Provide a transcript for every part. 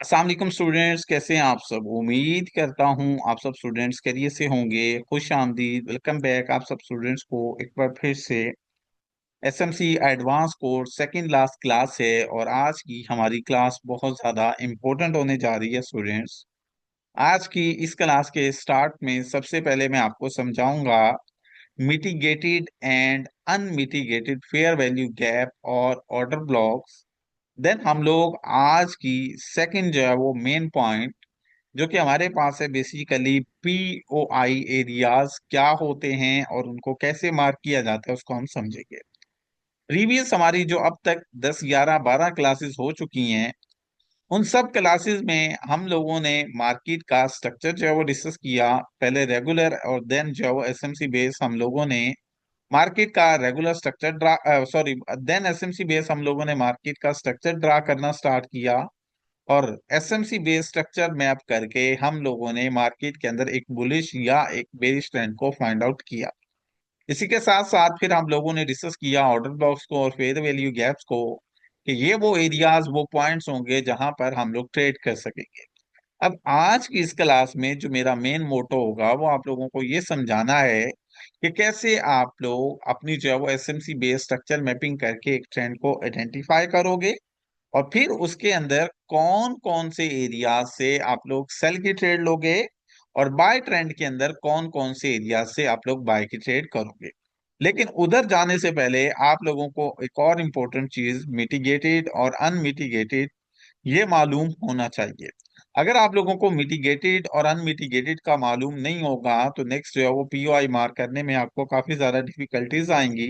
अस्सलाम वालेकुम स्टूडेंट्स, कैसे हैं आप सब। उम्मीद करता हूं आप सब स्टूडेंट्स खैरियत से होंगे। खुश आमदीद, वेलकम बैक आप सब स्टूडेंट्स को एक बार फिर से। SMC advance course second last class है और आज की हमारी क्लास बहुत ज़्यादा इम्पोर्टेंट होने जा रही है स्टूडेंट्स। आज की इस क्लास के स्टार्ट में सबसे पहले मैं आपको समझाऊंगा mitigated and unmitigated fair value gap और ऑर्डर ब्लॉक्स। देन हम लोग आज की सेकंड जो है वो मेन पॉइंट जो कि हमारे पास है बेसिकली पीओआई एरियाज क्या होते हैं और उनको कैसे मार्क किया जाता है उसको हम समझेंगे। प्रीवियस हमारी जो अब तक 10 11 12 क्लासेस हो चुकी हैं उन सब क्लासेस में हम लोगों ने मार्केट का स्ट्रक्चर जो है वो डिस्कस किया। पहले रेगुलर और देन जो है वो एसएमसी बेस हम लोगों ने मार्केट का regular structure draw sorry then SMC base हम लोगों ने मार्केट का स्ट्रक्चर ड्रा करना स्टार्ट किया। और एसएमसी बेस स्ट्रक्चर मैप करके हम लोगों ने मार्केट के अंदर एक बुलिश या एक बेरिश ट्रेंड को फाइंड आउट किया। इसी के साथ साथ फिर हम लोगों ने डिस्कस किया ऑर्डर ब्लॉक्स को और फेयर वैल्यू गैप्स को कि ये वो एरियाज वो पॉइंट्स होंगे जहां पर हम लोग ट्रेड कर सकेंगे। अब आज की इस क्लास में जो मेरा मेन मोटो होगा वो आप लोगों को ये समझाना है कि कैसे आप लोग अपनी जो है वो एसएमसी बेस्ड स्ट्रक्चर मैपिंग करके एक ट्रेंड को आइडेंटिफाई करोगे और फिर उसके अंदर कौन कौन से एरिया से आप लोग सेल की ट्रेड लोगे और बाय ट्रेंड के अंदर कौन कौन से एरिया से आप लोग बाय की ट्रेड करोगे। लेकिन उधर जाने से पहले आप लोगों को एक और इम्पोर्टेंट चीज मिटिगेटेड और अनमिटिगेटेड ये मालूम होना चाहिए। अगर आप लोगों को मिटिगेटेड और अनमिटिगेटेड का मालूम नहीं होगा तो नेक्स्ट जो है वो पीओआई मार्क करने में आपको काफी ज्यादा डिफिकल्टीज आएंगी।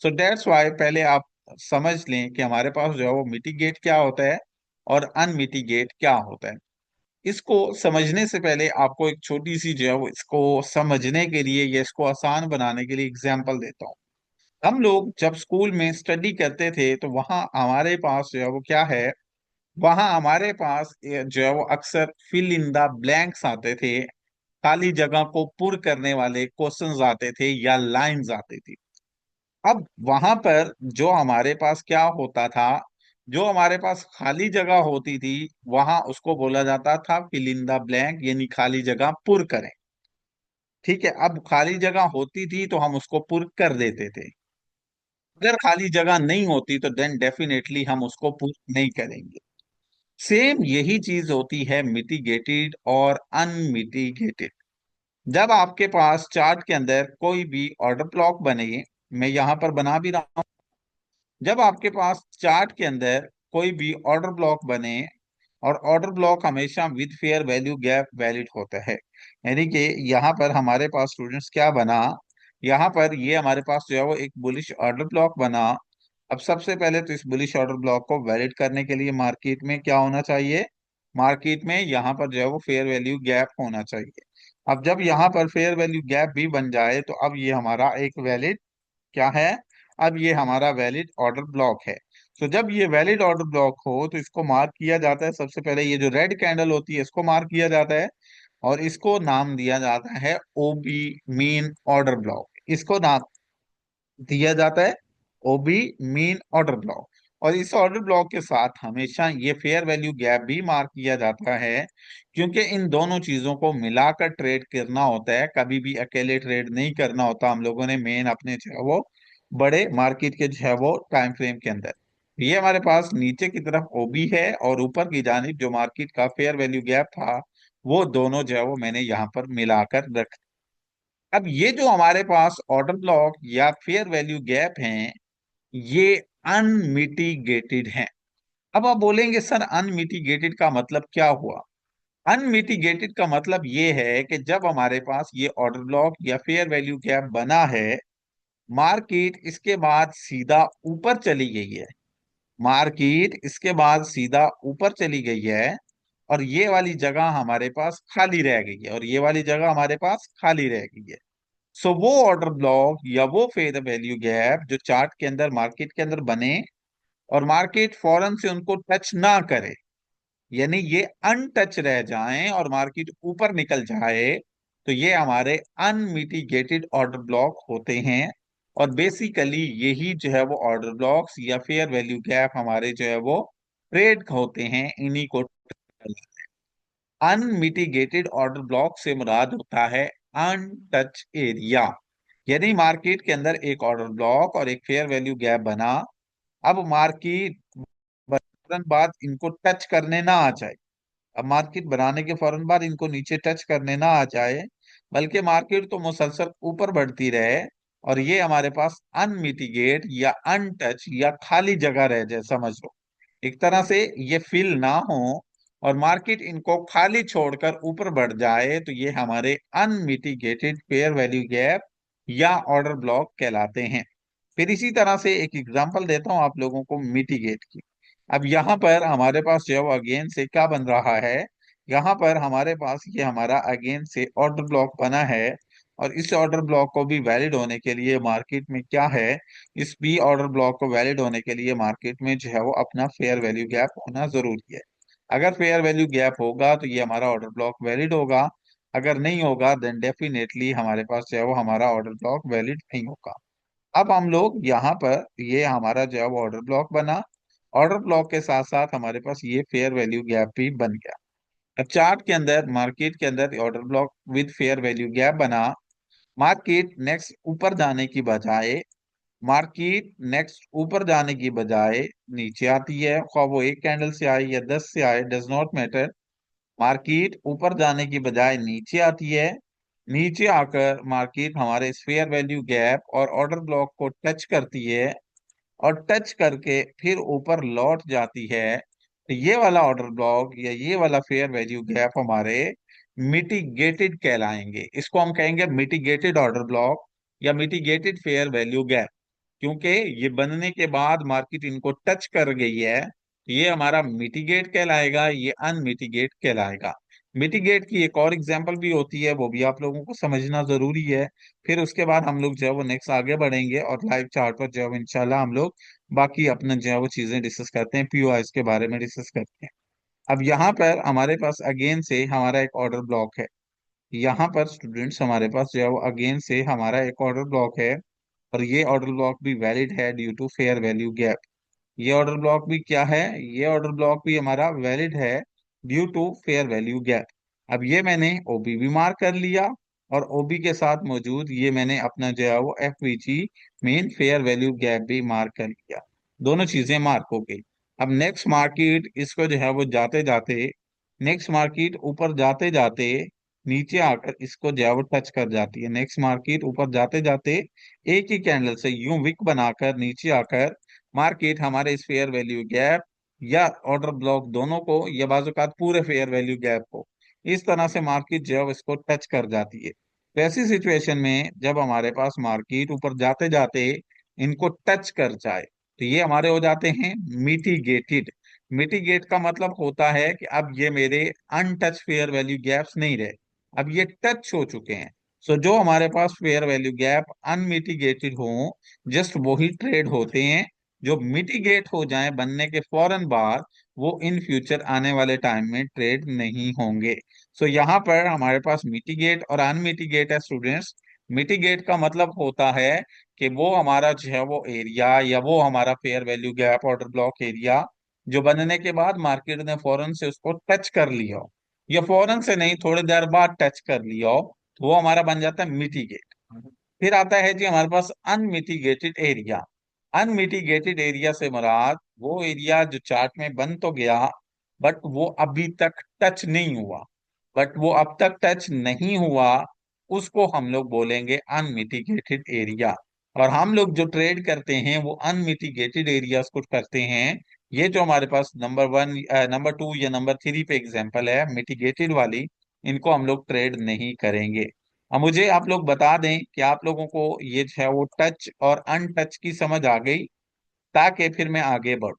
सो दैट्स वाई पहले आप समझ लें कि हमारे पास जो है वो मिटिगेट क्या होता है और अनमिटिगेट क्या होता है। इसको समझने से पहले आपको एक छोटी सी जो है वो इसको समझने के लिए या इसको आसान बनाने के लिए एग्जाम्पल देता हूँ। हम लोग जब स्कूल में स्टडी करते थे तो वहां हमारे पास जो है वो क्या है, वहां हमारे पास जो है वो अक्सर फिल इन द ब्लैंक्स आते थे। खाली जगह को पुर करने वाले क्वेश्चंस आते थे या लाइंस आती थी। अब वहां पर जो हमारे पास क्या होता था, जो हमारे पास खाली जगह होती थी वहां उसको बोला जाता था फिल इन द ब्लैंक, यानी खाली जगह पुर करें। ठीक है, अब खाली जगह होती थी तो हम उसको पुर कर देते थे। अगर खाली जगह नहीं होती तो देन डेफिनेटली हम उसको पुर नहीं करेंगे। सेम यही चीज होती है मिटिगेटेड और अनमिटिगेटेड। जब आपके पास चार्ट के अंदर कोई भी ऑर्डर ब्लॉक बने, मैं यहां पर बना भी रहा हूं, जब आपके पास चार्ट के अंदर कोई भी ऑर्डर ब्लॉक बने और ऑर्डर ब्लॉक हमेशा with fair value gap valid होता है। यानी कि यहाँ पर हमारे पास स्टूडेंट्स क्या बना, यहाँ पर ये हमारे पास जो है वो एक बुलिश ऑर्डर ब्लॉक बना। अब सबसे पहले तो इस बुलिश ऑर्डर ब्लॉक को वैलिड करने के लिए मार्केट में क्या होना चाहिए, मार्केट में यहाँ पर जो है वो फेयर वैल्यू गैप होना चाहिए। अब जब यहाँ पर फेयर वैल्यू गैप भी बन जाए तो अब ये हमारा एक वैलिड क्या है, अब ये हमारा वैलिड ऑर्डर ब्लॉक है। तो जब ये वैलिड ऑर्डर ब्लॉक हो तो इसको मार्क किया जाता है, सबसे पहले ये जो रेड कैंडल होती है इसको मार्क किया जाता है और इसको नाम दिया जाता है ओबी मीन ऑर्डर ब्लॉक। इसको नाम दिया जाता है ओबी मीन ऑर्डर ब्लॉक। और इस ऑर्डर ब्लॉक के साथ हमेशा ये फेयर वैल्यू गैप भी मार्क किया जाता है, क्योंकि इन दोनों चीजों को मिलाकर ट्रेड करना होता है, कभी भी अकेले ट्रेड नहीं करना होता हम लोगों ने मेन अपने जो है वो बड़े मार्केट के जो है वो टाइम फ्रेम के अंदर। ये हमारे पास नीचे की तरफ ओबी है और ऊपर की जानिब जो मार्केट का फेयर वैल्यू गैप था वो दोनों जो है वो मैंने यहाँ पर मिलाकर रख। अब ये जो हमारे पास ऑर्डर ब्लॉक या फेयर वैल्यू गैप हैं ये अनमिटिगेटेड हैं। अब आप बोलेंगे सर अनमिटिगेटेड का मतलब क्या हुआ। अनमिटिगेटेड का मतलब ये है कि जब हमारे पास ये ऑर्डर ब्लॉक या फेयर वैल्यू गैप बना है, मार्केट इसके बाद सीधा ऊपर चली गई है, मार्केट इसके बाद सीधा ऊपर चली गई है और ये वाली जगह हमारे पास खाली रह गई है और ये वाली जगह हमारे पास खाली रह गई है। सो वो ऑर्डर ब्लॉक या वो फेयर वैल्यू गैप जो चार्ट के अंदर मार्केट के अंदर बने और मार्केट फौरन से उनको टच ना करे, यानी ये अनटच रह जाएं और मार्केट ऊपर निकल जाए, तो ये हमारे अनमिटिगेटेड ऑर्डर ब्लॉक होते हैं। और बेसिकली यही जो है वो ऑर्डर ब्लॉक्स या फेयर वैल्यू गैप हमारे जो है वो ट्रेड होते हैं, इन्हीं को अनमिटिगेटेड ऑर्डर ब्लॉक से मुराद होता है अनटच एरिया। यानी मार्केट के अंदर एक ऑर्डर ब्लॉक और एक फेयर वैल्यू गैप बना, अब मार्केट फौरन बाद इनको टच करने ना आ जाए। अब मार्केट बनाने के फौरन बाद इनको नीचे टच करने ना आ जाए, बल्कि मार्केट तो मुसलसल ऊपर बढ़ती रहे और ये हमारे पास अनमिटिगेट या अनटच या खाली जगह रह जाए, समझ लो एक तरह से ये फिल ना हो और मार्केट इनको खाली छोड़कर ऊपर बढ़ जाए, तो ये हमारे अनमिटिगेटेड फेयर वैल्यू गैप या ऑर्डर ब्लॉक कहलाते हैं। फिर इसी तरह से एक एग्जांपल देता हूं आप लोगों को मिटिगेट की। अब यहाँ पर हमारे पास जो है अगेन से क्या बन रहा है, यहाँ पर हमारे पास ये हमारा अगेन से ऑर्डर ब्लॉक बना है और इस ऑर्डर ब्लॉक को भी वैलिड होने के लिए मार्केट में क्या है, इस बी ऑर्डर ब्लॉक को वैलिड होने के लिए मार्केट में जो है वो अपना फेयर वैल्यू गैप होना जरूरी है। अगर फेयर वैल्यू गैप होगा तो ये हमारा ऑर्डर ब्लॉक वैलिड होगा, अगर नहीं होगा देन डेफिनेटली हमारे पास जो है वो हमारा ऑर्डर ब्लॉक वैलिड नहीं होगा। अब हम लोग यहाँ पर ये हमारा जो है वो ऑर्डर ब्लॉक बना, ऑर्डर ब्लॉक के साथ साथ हमारे पास ये फेयर वैल्यू गैप भी बन गया। अब चार्ट के अंदर मार्केट के अंदर order block with fair value gap बना, मार्केट नेक्स्ट ऊपर जाने की बजाय मार्केट नेक्स्ट ऊपर जाने की बजाय नीचे आती है, ख्वाह वो एक कैंडल से आए या 10 से आए डज नॉट मैटर। मार्केट ऊपर जाने की बजाय नीचे आती है, नीचे आकर मार्केट हमारे फेयर वैल्यू गैप और ऑर्डर ब्लॉक को टच करती है और टच करके फिर ऊपर लौट जाती है, तो ये वाला ऑर्डर ब्लॉक या ये वाला फेयर वैल्यू गैप हमारे मिटिगेटेड कहलाएंगे। इसको हम कहेंगे मिटिगेटेड ऑर्डर ब्लॉक या मिटिगेटेड फेयर वैल्यू गैप, क्योंकि ये बनने के बाद मार्केट इनको टच कर गई है, तो ये हमारा मिटिगेट कहलाएगा, ये अनमिटिगेट कहलाएगा। मिटिगेट की एक और एग्जांपल भी होती है, वो भी आप लोगों को समझना जरूरी है। फिर उसके बाद हम लोग जो है वो नेक्स्ट आगे बढ़ेंगे और लाइव चार्ट पर जो है वो इंशाल्लाह हम लोग बाकी अपना जो है वो चीजें डिस्कस करते हैं, पीओएस के बारे में डिस्कस करते हैं। अब यहाँ पर हमारे पास अगेन से हमारा एक ऑर्डर ब्लॉक है, यहाँ पर स्टूडेंट्स हमारे पास जो है वो अगेन से हमारा एक ऑर्डर ब्लॉक है और ये ऑर्डर ब्लॉक भी वैलिड है due to fair value gap. ये ऑर्डर ब्लॉक भी क्या है, ये ऑर्डर ब्लॉक भी हमारा वैलिड है due to fair value gap. अब ये मैंने ओबी भी मार्क कर लिया और ओबी के साथ मौजूद ये मैंने अपना जो है वो FVG main fair value gap भी मार्क कर लिया, दोनों चीजें मार्क हो गई। अब नेक्स्ट मार्केट इसको जो है वो जाते जाते नेक्स्ट मार्केट ऊपर जाते जाते नीचे आकर इसको जो है वो टच कर जाती है, नेक्स्ट मार्केट ऊपर जाते जाते एक ही कैंडल से यूं विक बनाकर नीचे आकर मार्केट हमारे इस फेयर वैल्यू गैप या ऑर्डर ब्लॉक दोनों को या बाजुकात पूरे फेयर वैल्यू गैप को इस तरह से मार्केट जो है इसको टच कर जाती है। तो ऐसी सिचुएशन में जब हमारे पास मार्केट ऊपर जाते जाते इनको टच कर जाए, तो ये हमारे हो जाते हैं मिटिगेटेड। मिटिगेट का मतलब होता है कि अब ये मेरे अनटच फेयर वैल्यू गैप्स नहीं रहे, अब ये टच हो चुके हैं। सो जो हमारे पास फेयर वैल्यू गैप अनमिटिगेटेड हो, जस्ट वही ट्रेड होते हैं। जो मिटिगेट हो जाए बनने के फौरन बाद, वो इन फ्यूचर आने वाले टाइम में ट्रेड नहीं होंगे। सो यहाँ पर हमारे पास मिटिगेट और अनमिटिगेट है स्टूडेंट्स। मिटिगेट का मतलब होता है कि वो हमारा जो है वो एरिया या वो हमारा fair value gap order block area जो बनने के बाद मार्केट ने फौरन से उसको टच कर लिया हो, या फौरन से नहीं थोड़ी देर बाद टच कर लिया हो, तो वो हमारा बन जाता है मिटिगेट। फिर आता है जी हमारे पास अनमिटिगेटेड एरिया। अनमिटिगेटेड एरिया से मुराद वो एरिया जो चार्ट में बन तो गया बट वो अभी तक टच नहीं हुआ, बट वो अब तक टच नहीं हुआ, उसको हम लोग बोलेंगे अनमिटिगेटेड एरिया। और हम लोग जो ट्रेड करते हैं वो अनमिटिगेटेड एरियाज को करते हैं। ये जो हमारे पास नंबर वन नंबर टू या नंबर थ्री पे एग्जांपल है मिटिगेटेड वाली, इनको हम लोग ट्रेड नहीं करेंगे। अब मुझे आप लोग बता दें कि आप लोगों को ये जो है वो टच और अनटच की समझ आ गई, ताकि फिर मैं आगे बढ़ूं।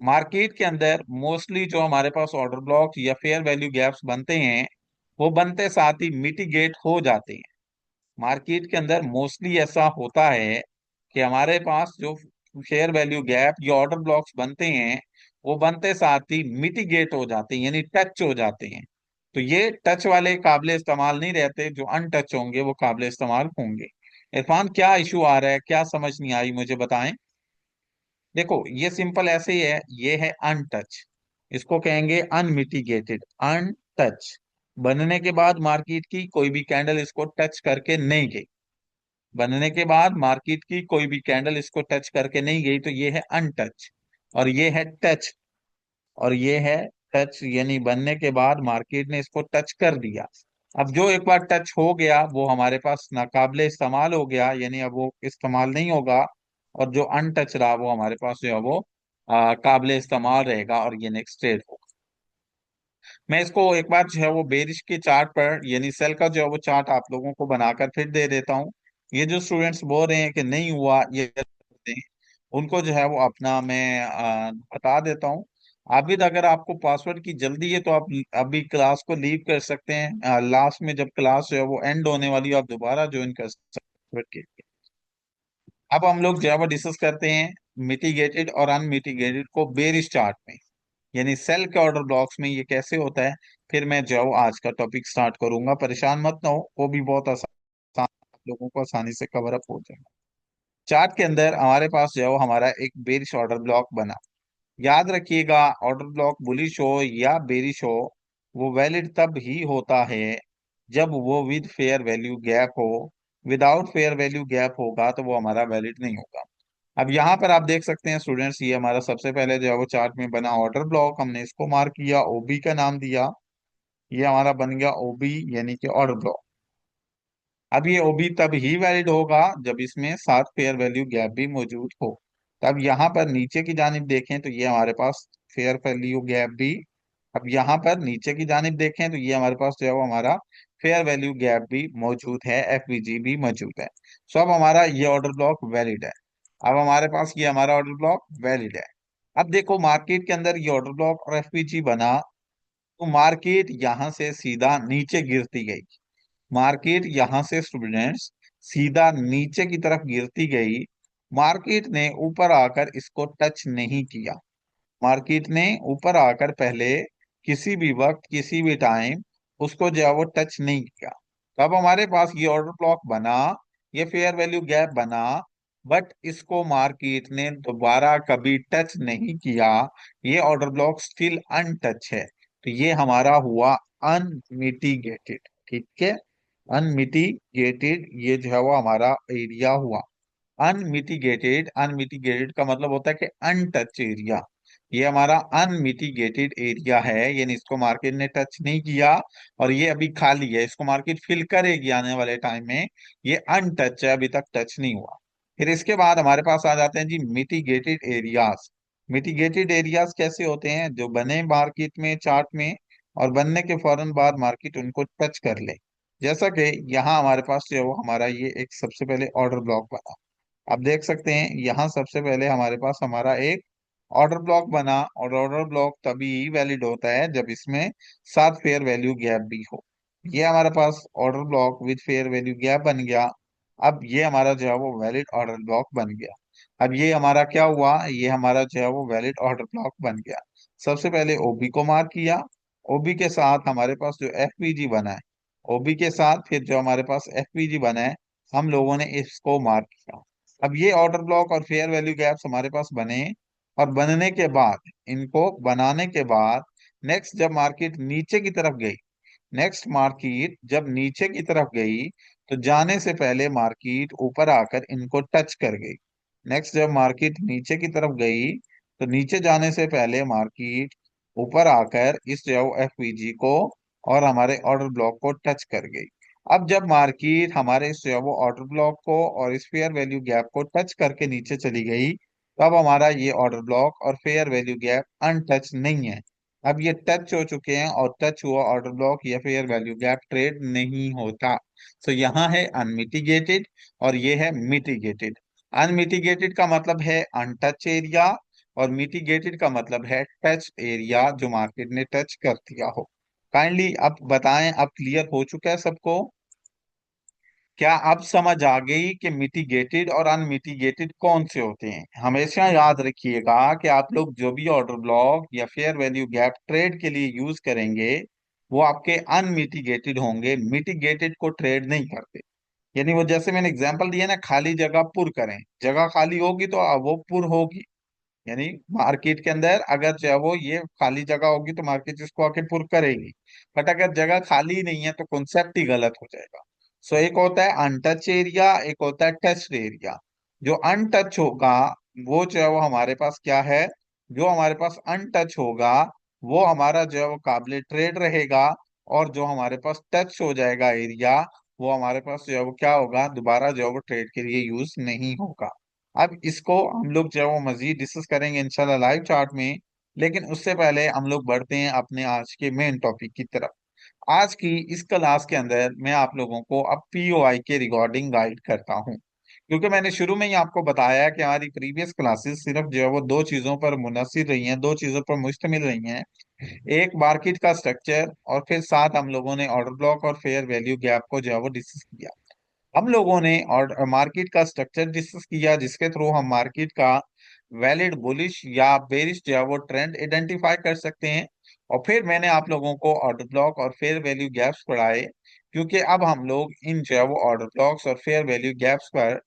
मार्केट के अंदर मोस्टली जो हमारे पास ऑर्डर ब्लॉक या फेयर वैल्यू गैप्स बनते हैं, वो बनते साथ ही मिटिगेट हो जाते हैं। मार्केट के अंदर मोस्टली ऐसा होता है कि हमारे पास जो फेयर वैल्यू गैप या ऑर्डर ब्लॉक्स बनते हैं, वो बनते साथ ही मिटिगेट हो जाते हैं यानी टच हो जाते हैं। तो ये टच वाले काबिल इस्तेमाल नहीं रहते, जो अनटच होंगे वो काबिल इस्तेमाल होंगे। इरफान क्या इशू आ रहा है, क्या समझ नहीं आई मुझे बताएं। देखो ये सिंपल ऐसे ही है, ये है अनटच, इसको कहेंगे अनमिटिगेटेड, अनटच। बनने के बाद मार्केट की कोई भी कैंडल इसको टच करके नहीं गई, बनने के बाद मार्केट की कोई भी कैंडल इसको टच करके नहीं गई, तो ये है अनटच। और ये है टच, और ये है टच, यानी बनने के बाद मार्केट ने इसको टच कर दिया। अब जो एक बार टच हो गया वो हमारे पास नाकाबिले इस्तेमाल हो गया, यानी अब वो इस्तेमाल नहीं होगा। और जो अनटच रहा वो हमारे पास जो है वो काबिले इस्तेमाल रहेगा, और ये नेक्स्ट ट्रेड होगा। मैं इसको एक बार जो है वो बेरिश के चार्ट पर, यानी सेल का जो है वो चार्ट आप लोगों को बनाकर फिर दे देता हूँ। ये जो स्टूडेंट्स बोल रहे हैं कि नहीं हुआ ये नहीं, उनको जो है वो अपना मैं बता देता हूँ। आबिद, अगर आपको पासवर्ड की जल्दी है तो आप अभी क्लास को लीव कर सकते हैं, लास्ट में जब क्लास जो है वो एंड होने वाली है आप दोबारा ज्वाइन कर सकते हैं। अब हम लोग जो है वो डिस्कस करते हैं मिटिगेटेड और अनमिटिगेटेड को बेरिश चार्ट में, यानी सेल के ऑर्डर ब्लॉक्स में ये कैसे होता है। फिर मैं जो है आज का टॉपिक स्टार्ट करूंगा, परेशान मत ना हो, वो भी बहुत आसान, आप लोगों को आसानी से कवर अप हो जाएगा। चार्ट के अंदर हमारे पास जो है वो हमारा एक बेरिश ऑर्डर ब्लॉक बना। याद रखिएगा, ऑर्डर ब्लॉक बुलिश हो या बेरिश हो, वो वैलिड तब ही होता है जब वो विद फेयर वैल्यू गैप हो। विदाउट फेयर वैल्यू गैप होगा तो वो हमारा वैलिड नहीं होगा। अब यहाँ पर आप देख सकते हैं स्टूडेंट्स, ये हमारा सबसे पहले जो है वो चार्ट में बना ऑर्डर ब्लॉक, हमने इसको मार्क किया, ओबी का नाम दिया। ये हमारा बन गया ओबी, यानी कि ऑर्डर ब्लॉक। अब ये ओबी तब ही वैलिड होगा जब इसमें साथ फेयर वैल्यू गैप भी मौजूद हो। तब यहाँ पर नीचे की जानिब देखें तो ये हमारे पास फेयर वैल्यू गैप भी, अब यहाँ पर नीचे की जानिब देखें तो ये हमारे पास जो है वो हमारा फेयर वैल्यू गैप भी मौजूद है, एफवीजी भी मौजूद है। सो अब हमारा ये ऑर्डर ब्लॉक वैलिड है। अब हमारे पास ये हमारा ऑर्डर ब्लॉक वैलिड है। अब देखो मार्केट के अंदर ये ऑर्डर ब्लॉक और एफपीजी बना, तो मार्केट यहां से सीधा नीचे गिरती गई। मार्केट यहां से स्टूडेंट्स सीधा नीचे की तरफ गिरती गई। मार्केट ने ऊपर आकर इसको टच नहीं किया। मार्केट ने ऊपर आकर पहले किसी भी वक्त किसी भी टाइम उसको जो है वो टच नहीं किया। तब हमारे पास ये ऑर्डर ब्लॉक बना, ये फेयर वैल्यू गैप बना, बट इसको मार्केट ने दोबारा कभी टच नहीं किया। ये ऑर्डर ब्लॉक स्टिल अनटच है, तो ये हमारा हुआ अनमिटिगेटेड। ठीक है, अनमिटिगेटेड ये जो है वो हमारा एरिया हुआ। अनमिटिगेटेड, अनमिटिगेटेड का मतलब होता है कि अनटच एरिया। ये हमारा अनमिटिगेटेड एरिया है, यानी इसको मार्केट ने टच नहीं किया, और ये अभी खाली है, इसको मार्केट फिल करेगी आने वाले टाइम में। ये अनटच है, अभी तक टच नहीं हुआ। फिर इसके बाद हमारे पास आ जाते हैं जी मिटिगेटेड एरियाज। मिटिगेटेड एरियाज कैसे होते हैं, जो बने मार्केट में चार्ट में, और बनने के फौरन बाद मार्केट उनको टच कर ले। जैसा कि यहाँ हमारे पास जो है वो हमारा ये एक सबसे पहले ऑर्डर ब्लॉक बना। आप देख सकते हैं यहाँ सबसे पहले हमारे पास हमारा एक ऑर्डर ब्लॉक बना, और ऑर्डर ब्लॉक तभी वैलिड होता है जब इसमें साथ फेयर वैल्यू गैप भी हो। ये हमारे पास order block with fair value gap बन गया। अब ये हमारा जो है वो वैलिड ऑर्डर ब्लॉक बन गया। अब ये हमारा क्या हुआ, ये हमारा जो है वो वैलिड ऑर्डर ब्लॉक बन गया। सबसे पहले ओबी को मार्क किया, ओबी के साथ हमारे पास जो एफपीजी बना है, ओबी के साथ फिर जो हमारे पास एफपीजी बना है, हम लोगों ने इसको मार्क किया। अब ये ऑर्डर ब्लॉक और फेयर वैल्यू गैप्स हमारे पास बने, और बनने के बाद, इनको बनाने के बाद, नेक्स्ट जब मार्केट नीचे की तरफ गई, नेक्स्ट मार्केट जब नीचे की तरफ गई, तो जाने से पहले मार्केट ऊपर आकर इनको टच कर गई। नेक्स्ट जब मार्केट नीचे की तरफ गई, तो नीचे जाने से पहले मार्केट ऊपर आकर इस जो एफपीजी को और हमारे ऑर्डर ब्लॉक को टच कर गई। अब जब मार्केट हमारे इस जो ऑर्डर ब्लॉक को और इस फेयर वैल्यू गैप को टच करके नीचे चली गई, तब हमारा ये ऑर्डर ब्लॉक और फेयर वैल्यू गैप अनटच नहीं है। अब ये टच हो चुके हैं, और टच हुआ ऑर्डर ब्लॉक या फेयर वैल्यू गैप ट्रेड नहीं होता। सो यहाँ है अनमिटिगेटेड, और ये है मिटिगेटेड। अनमिटिगेटेड का मतलब है अनटच एरिया, और मिटिगेटेड का मतलब है टच एरिया जो मार्केट ने टच कर दिया हो। काइंडली अब बताएं, अब क्लियर हो चुका है सबको? क्या अब समझ आ गई कि मिटिगेटेड और अनमिटिगेटेड कौन से होते हैं? हमेशा याद रखिएगा कि आप लोग जो भी ऑर्डर ब्लॉक या फेयर वैल्यू गैप ट्रेड के लिए यूज करेंगे, वो आपके अनमिटिगेटेड होंगे, मिटिगेटेड को ट्रेड नहीं करते। यानी वो जैसे मैंने एग्जांपल दिया ना, खाली जगह पुर करें, जगह खाली होगी तो वो पुर होगी, यानी मार्केट के अंदर अगर जो है वो ये खाली जगह होगी तो मार्केट इसको आके पुर करेगी, बट अगर जगह खाली नहीं है तो कॉन्सेप्ट ही गलत हो जाएगा। सो एक होता है अनटच एरिया, एक होता है टच्ड एरिया। जो अनटच होगा वो जो है वो हमारे पास क्या है, जो हमारे पास अनटच होगा वो हमारा जो है वो काबिल ट्रेड रहेगा, और जो हमारे पास टच हो जाएगा एरिया वो हमारे पास जो है वो क्या होगा, दोबारा जो है वो ट्रेड के लिए यूज नहीं होगा। अब इसको हम लोग जो है वो मजीद डिस्कस करेंगे इंशाल्लाह लाइव चार्ट में, लेकिन उससे पहले हम लोग बढ़ते हैं अपने आज के मेन टॉपिक की तरफ। आज की इस क्लास के अंदर मैं आप लोगों को अब पीओआई के रिगार्डिंग गाइड करता हूं, क्योंकि मैंने शुरू में ही आपको बताया कि हमारी प्रीवियस क्लासेस सिर्फ जो है वो दो चीजों पर मुनहसिर रही हैं, दो चीजों पर मुश्तमिल रही हैं। एक मार्केट का स्ट्रक्चर, और फिर साथ हम लोगों ने ऑर्डर ब्लॉक और फेयर वैल्यू गैप को जो है वो डिस्कस किया। हम लोगों ने और मार्केट का स्ट्रक्चर डिस्कस किया जिसके थ्रू हम मार्केट का वैलिड बुलिश या बेरिश जो है वो ट्रेंड आइडेंटिफाई कर सकते हैं। और फिर मैंने आप लोगों को ऑर्डर ब्लॉक और फेयर वैल्यू गैप्स पढ़ाए, क्योंकि अब हम लोग इन जो है वो ऑर्डर ब्लॉक्स और फेयर वैल्यू गैप्स पर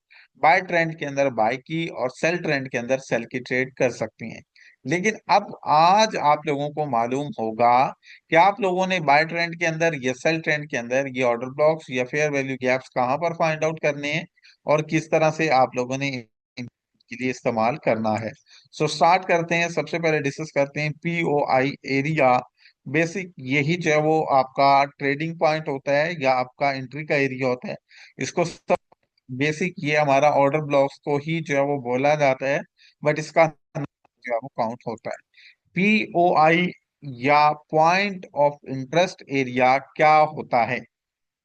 बाय ट्रेंड के अंदर बाय की और सेल ट्रेंड के अंदर सेल की ट्रेड कर सकते हैं। लेकिन अब आज आप लोगों को मालूम होगा कि आप लोगों ने बाय ट्रेंड के अंदर या सेल ट्रेंड के अंदर ये ऑर्डर ब्लॉक्स या फेयर वैल्यू गैप्स कहाँ पर फाइंड आउट करने हैं, और किस तरह से आप लोगों ने इनके लिए इस्तेमाल करना है। सो स्टार्ट करते हैं, सबसे पहले डिस्कस करते हैं पीओआई एरिया। बेसिक यही जो है वो आपका ट्रेडिंग पॉइंट होता है या आपका एंट्री का एरिया होता है। इसको सब बेसिक ये हमारा ऑर्डर ब्लॉक्स को ही जो है वो बोला जाता है, बट इसका जो है वो काउंट होता है। पीओआई या पॉइंट ऑफ इंटरेस्ट एरिया क्या होता है,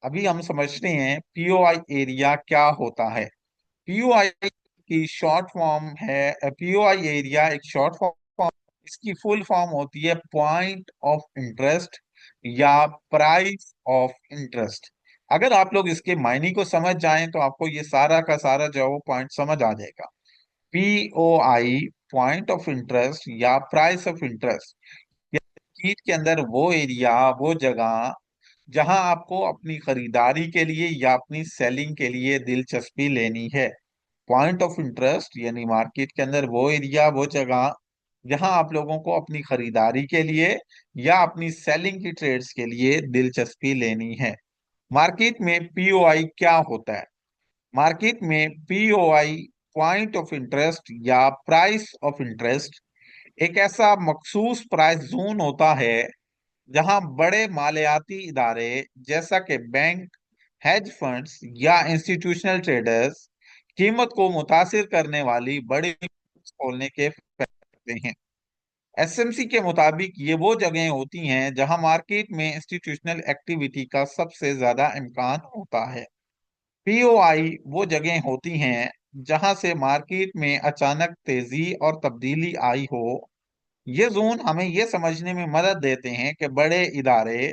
अभी हम समझते हैं पीओआई एरिया क्या होता है। पीओआई की शॉर्ट फॉर्म है, पीओआई एरिया एक शॉर्ट फॉर्म, इसकी फुल फॉर्म होती है पॉइंट ऑफ इंटरेस्ट या प्राइस ऑफ इंटरेस्ट। अगर आप लोग इसके मायने को समझ जाएं तो आपको ये सारा का सारा जो है वो पॉइंट समझ आ जाएगा। पीओआई पॉइंट ऑफ इंटरेस्ट या प्राइस ऑफ इंटरेस्ट, चीज के अंदर वो एरिया, वो जगह जहां आपको अपनी खरीदारी के लिए या अपनी सेलिंग के लिए दिलचस्पी लेनी है। पॉइंट ऑफ इंटरेस्ट यानी मार्केट के अंदर वो एरिया, वो जगह जहां आप लोगों को अपनी खरीदारी के लिए या अपनी सेलिंग की ट्रेड्स के लिए दिलचस्पी लेनी है। मार्केट में पीओआई क्या होता है? मार्केट में पीओआई पॉइंट ऑफ इंटरेस्ट या प्राइस ऑफ इंटरेस्ट एक ऐसा मखसूस प्राइस जोन होता है जहां बड़े मालियाती इदारे जैसा कि बैंक, हेज फंड्स या इंस्टीट्यूशनल ट्रेडर्स कीमत को मुतासिर करने वाली बड़ी खोलने के फैसले करते हैं। एसएमसी के मुताबिक ये वो जगहें होती हैं जहां मार्केट में इंस्टीट्यूशनल एक्टिविटी का सबसे ज्यादा इम्कान होता है। पीओआई वो जगहें होती हैं जहां से मार्केट में अचानक तेजी और तब्दीली आई हो। ये जोन हमें ये समझने में मदद देते हैं कि बड़े इदारे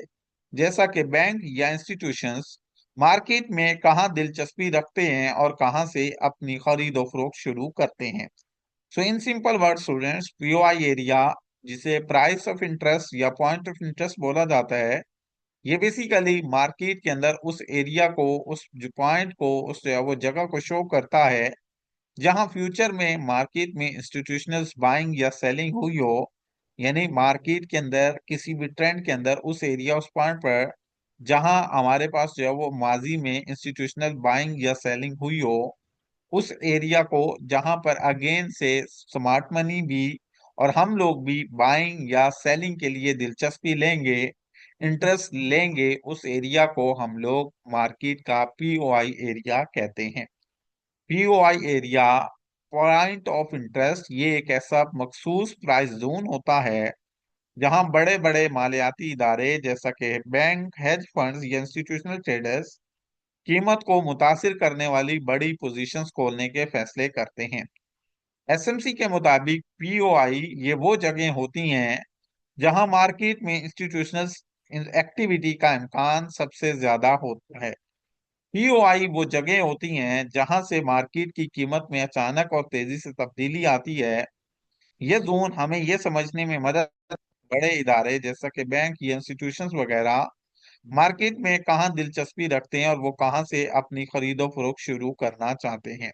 जैसा कि बैंक या इंस्टीट्यूशंस मार्केट में कहाँ दिलचस्पी रखते हैं और कहाँ से अपनी खरीदो फरोख्त शुरू करते हैं। So in simple word students, POI area जिसे प्राइस ऑफ इंटरेस्ट या पॉइंट ऑफ इंटरेस्ट बोला जाता है, ये बेसिकली मार्केट के अंदर उस एरिया को, उस जो पॉइंट को, उस वो जगह को शो करता है जहां फ्यूचर में मार्केट में इंस्टीट्यूशनल बाइंग या सेलिंग हुई हो। यानी मार्केट के अंदर किसी भी ट्रेंड के अंदर उस एरिया, उस पॉइंट पर जहां हमारे पास जो है वो माजी में इंस्टीट्यूशनल बाइंग या सेलिंग हुई हो, उस एरिया को जहां पर अगेन से स्मार्ट मनी भी और हम लोग भी बाइंग या सेलिंग के लिए दिलचस्पी लेंगे, इंटरेस्ट लेंगे, उस एरिया को हम लोग मार्केट का पीओआई एरिया कहते हैं। POI area point of interest ये एक ऐसा मखसूस प्राइस जोन होता है जहां बड़े बड़े मालियाती इदारे जैसा कि बैंक, हेज फंड्स या इंस्टीट्यूशनल ट्रेडर्स कीमत को मुतासिर करने वाली बड़ी पोजीशंस खोलने के फैसले करते हैं। एसएमसी के मुताबिक पीओआई ये वो जगह होती हैं जहां मार्केट में इंस्टीट्यूशनल एक्टिविटी का इम्कान सबसे ज्यादा होता है। पीओआई वो जगह होती हैं जहां से मार्केट की कीमत में अचानक और तेजी से तब्दीली आती है। ये जोन हमें ये समझने में मदद, बड़े इदारे जैसा कि बैंक या इंस्टीट्यूशंस वगैरह मार्केट में कहाँ दिलचस्पी रखते हैं और वो कहाँ से अपनी खरीदो फरोख्त शुरू करना चाहते हैं।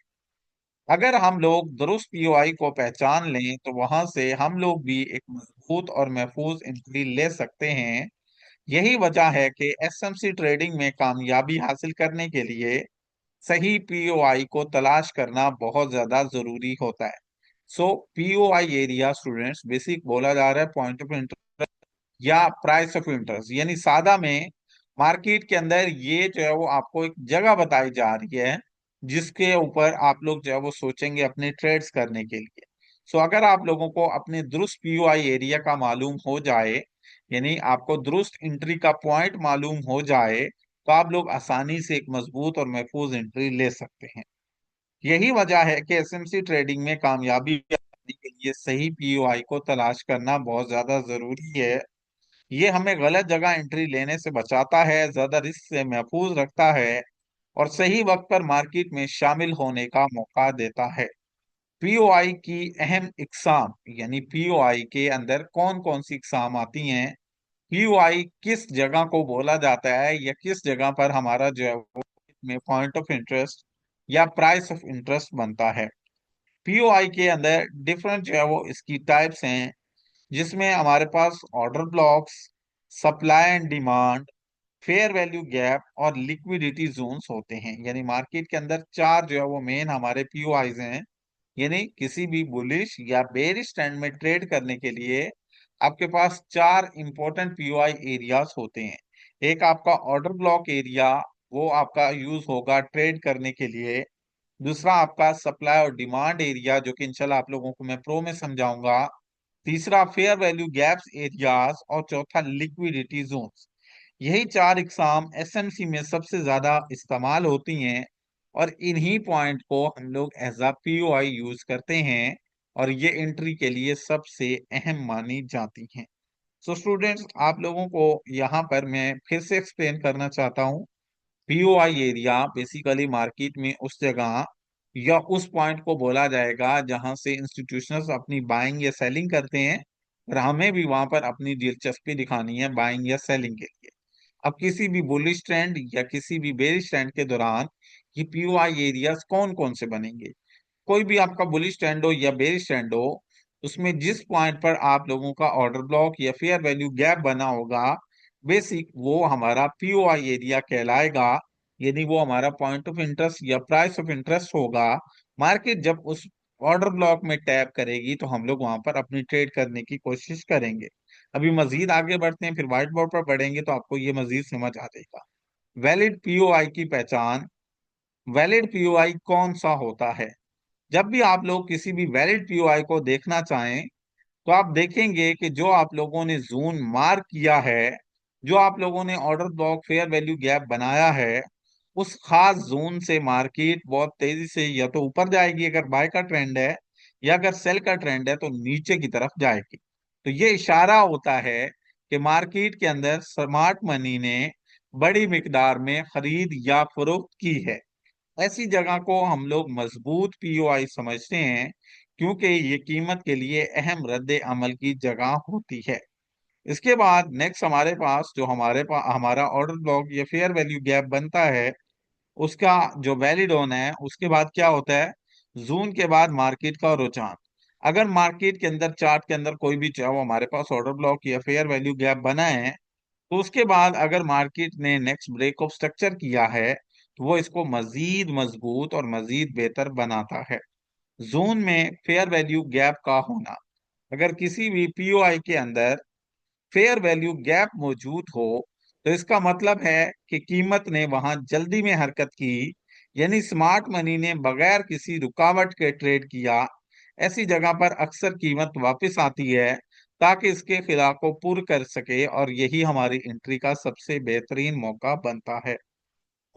अगर हम लोग दुरुस्त पीओआई को पहचान लें तो वहां से हम लोग भी एक मजबूत और महफूज एंट्री ले सकते हैं। यही वजह है कि एसएमसी ट्रेडिंग में कामयाबी हासिल करने के लिए सही पीओआई को तलाश करना बहुत ज्यादा जरूरी होता है। सो पीओआई एरिया स्टूडेंट्स बेसिक बोला जा रहा है पॉइंट ऑफ इंटरेस्ट या प्राइस ऑफ इंटरेस्ट, यानी सादा में मार्केट के अंदर ये जो है वो आपको एक जगह बताई जा रही है जिसके ऊपर आप लोग जो है वो सोचेंगे अपने ट्रेड्स करने के लिए। सो अगर आप लोगों को अपने दुरुस्त पीओआई एरिया का मालूम हो जाए, यानी आपको दुरुस्त एंट्री का पॉइंट मालूम हो जाए, तो आप लोग आसानी से एक मजबूत और महफूज एंट्री ले सकते हैं। यही वजह है कि एसएमसी ट्रेडिंग में कामयाबी पाने के लिए सही पीओआई को तलाश करना बहुत ज्यादा जरूरी है। ये हमें गलत जगह एंट्री लेने से बचाता है, ज्यादा रिस्क से महफूज रखता है और सही वक्त पर मार्केट में शामिल होने का मौका देता है। पीओआई की अहम इकसाम, यानी पीओआई के अंदर कौन कौन सी इकसाम आती हैं, पीओआई किस जगह को बोला जाता है या किस जगह पर हमारा जो है वो में पॉइंट ऑफ इंटरेस्ट या प्राइस ऑफ इंटरेस्ट बनता है। पीओआई के अंदर डिफरेंट जो है वो इसकी टाइप्स हैं, जिसमें हमारे पास order blocks, supply and demand, fair value gap और लिक्विडिटी जोन्स होते हैं। यानी मार्केट के अंदर चार जो है वो मेन हमारे पीओआईज हैं। यानी किसी भी बुलिश या बेरिश ट्रेंड में ट्रेड करने के लिए आपके पास चार इंपॉर्टेंट पीओआई एरियाज होते हैं। एक आपका ऑर्डर ब्लॉक एरिया, वो आपका यूज होगा ट्रेड करने के लिए। दूसरा आपका सप्लाई और डिमांड एरिया, जो कि इंशाल्लाह आप लोगों को मैं प्रो में समझाऊंगा। तीसरा फेयर वैल्यू गैप्स एरियाज और चौथा लिक्विडिटी जोन्स। यही चार इकसाम एसएमसी में सबसे ज्यादा इस्तेमाल होती हैं और इन्हीं पॉइंट को हम लोग एज अ पीओआई यूज करते हैं और ये एंट्री के लिए सबसे अहम मानी जाती हैं। सो स्टूडेंट्स, आप लोगों को यहाँ पर मैं फिर से एक्सप्लेन करना चाहता हूँ। पीओआई एरिया बेसिकली मार्केट में उस जगह या उस पॉइंट को बोला जाएगा जहां से इंस्टीट्यूशंस अपनी बाइंग या सेलिंग करते हैं और हमें भी वहां पर अपनी दिलचस्पी दिखानी है बाइंग या सेलिंग के लिए। अब किसी भी बुलिश ट्रेंड या किसी भी बेरिश ट्रेंड के दौरान ये पीओआई एरियाज कौन कौन से बनेंगे। कोई भी आपका बुलिश ट्रेंड हो या बेरिश ट्रेंड हो, उसमें जिस पॉइंट पर आप लोगों का ऑर्डर ब्लॉक या फेयर वैल्यू गैप बना होगा, बेसिक वो हमारा पीओआई एरिया कहलाएगा। यानी वो हमारा पॉइंट ऑफ इंटरेस्ट या प्राइस ऑफ इंटरेस्ट होगा। मार्केट जब उस ऑर्डर ब्लॉक में टैप करेगी तो हम लोग वहां पर अपनी ट्रेड करने की कोशिश करेंगे। अभी मजीद आगे बढ़ते हैं, फिर व्हाइट बोर्ड पर पढ़ेंगे तो आपको ये मजीद समझ आ जाएगा। वैलिड पीओआई की पहचान। वैलिड पीओआई कौन सा होता है। जब भी आप लोग किसी भी वैलिड पीओआई को देखना चाहें तो आप देखेंगे कि जो आप लोगों ने जोन मार्क किया है, जो आप लोगों ने order block fair value gap बनाया है, उस खास जोन से मार्केट बहुत तेजी से या तो ऊपर जाएगी अगर बाय का ट्रेंड है, या अगर सेल का ट्रेंड है तो नीचे की तरफ जाएगी। तो ये इशारा होता है कि मार्केट के अंदर स्मार्ट मनी ने बड़ी मिकदार में खरीद या फरोख्त की है। ऐसी जगह को हम लोग मजबूत पीओआई समझते हैं, क्योंकि ये कीमत के लिए अहम रद्द अमल की जगह होती है। इसके बाद नेक्स्ट हमारे पास जो हमारा ऑर्डर ब्लॉक या फेयर वैल्यू गैप बनता है, उसका जो वैलिड होना है, उसके बाद क्या होता है, जून के बाद मार्केट का रुझान। अगर मार्केट के अंदर चार्ट के अंदर कोई भी चाहे वो हमारे पास ऑर्डर ब्लॉक या फेयर वैल्यू गैप बना है, तो उसके बाद अगर मार्केट ने नेक्स्ट ब्रेक ऑफ स्ट्रक्चर किया है तो वो इसको मजीद मजबूत और मजीद बेहतर बनाता है। जोन में फेयर वैल्यू गैप का होना। अगर किसी भी पीओआई के अंदर फेयर वैल्यू गैप मौजूद हो तो इसका मतलब है कि कीमत ने वहां जल्दी में हरकत की, यानी स्मार्ट मनी ने बगैर किसी रुकावट के ट्रेड किया। ऐसी जगह पर अक्सर कीमत वापस आती है ताकि इसके खिलाफ को पूर्ण कर सके और यही हमारी एंट्री का सबसे बेहतरीन मौका बनता है।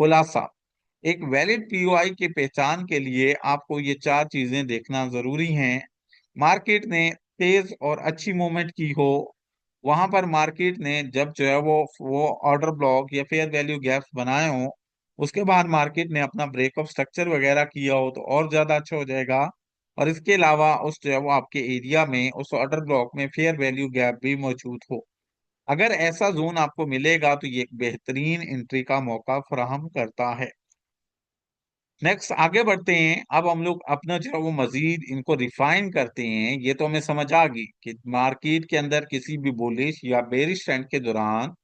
खुलासा। एक वैलिड पीओआई की पहचान के लिए आपको ये चार चीजें देखना जरूरी हैं। मार्केट ने तेज और अच्छी मूवमेंट की हो, वहां पर मार्केट ने जब जो है वो ऑर्डर ब्लॉक या फेयर वैल्यू गैप्स बनाए हो, उसके बाद मार्केट ने अपना ब्रेक ऑफ स्ट्रक्चर वगैरह किया हो तो और ज्यादा अच्छा हो जाएगा। और इसके अलावा उस जो है वो आपके एरिया में उस ऑर्डर ब्लॉक में फेयर वैल्यू गैप भी मौजूद हो। अगर ऐसा जोन आपको मिलेगा तो ये एक बेहतरीन एंट्री का मौका फराहम करता है। नेक्स्ट आगे बढ़ते हैं। अब हम लोग अपना जो है वो मजीद इनको रिफाइन करते हैं। ये तो हमें समझ आ गई कि मार्केट के अंदर किसी भी बुलिश या बेरिश ट्रेंड के दौरान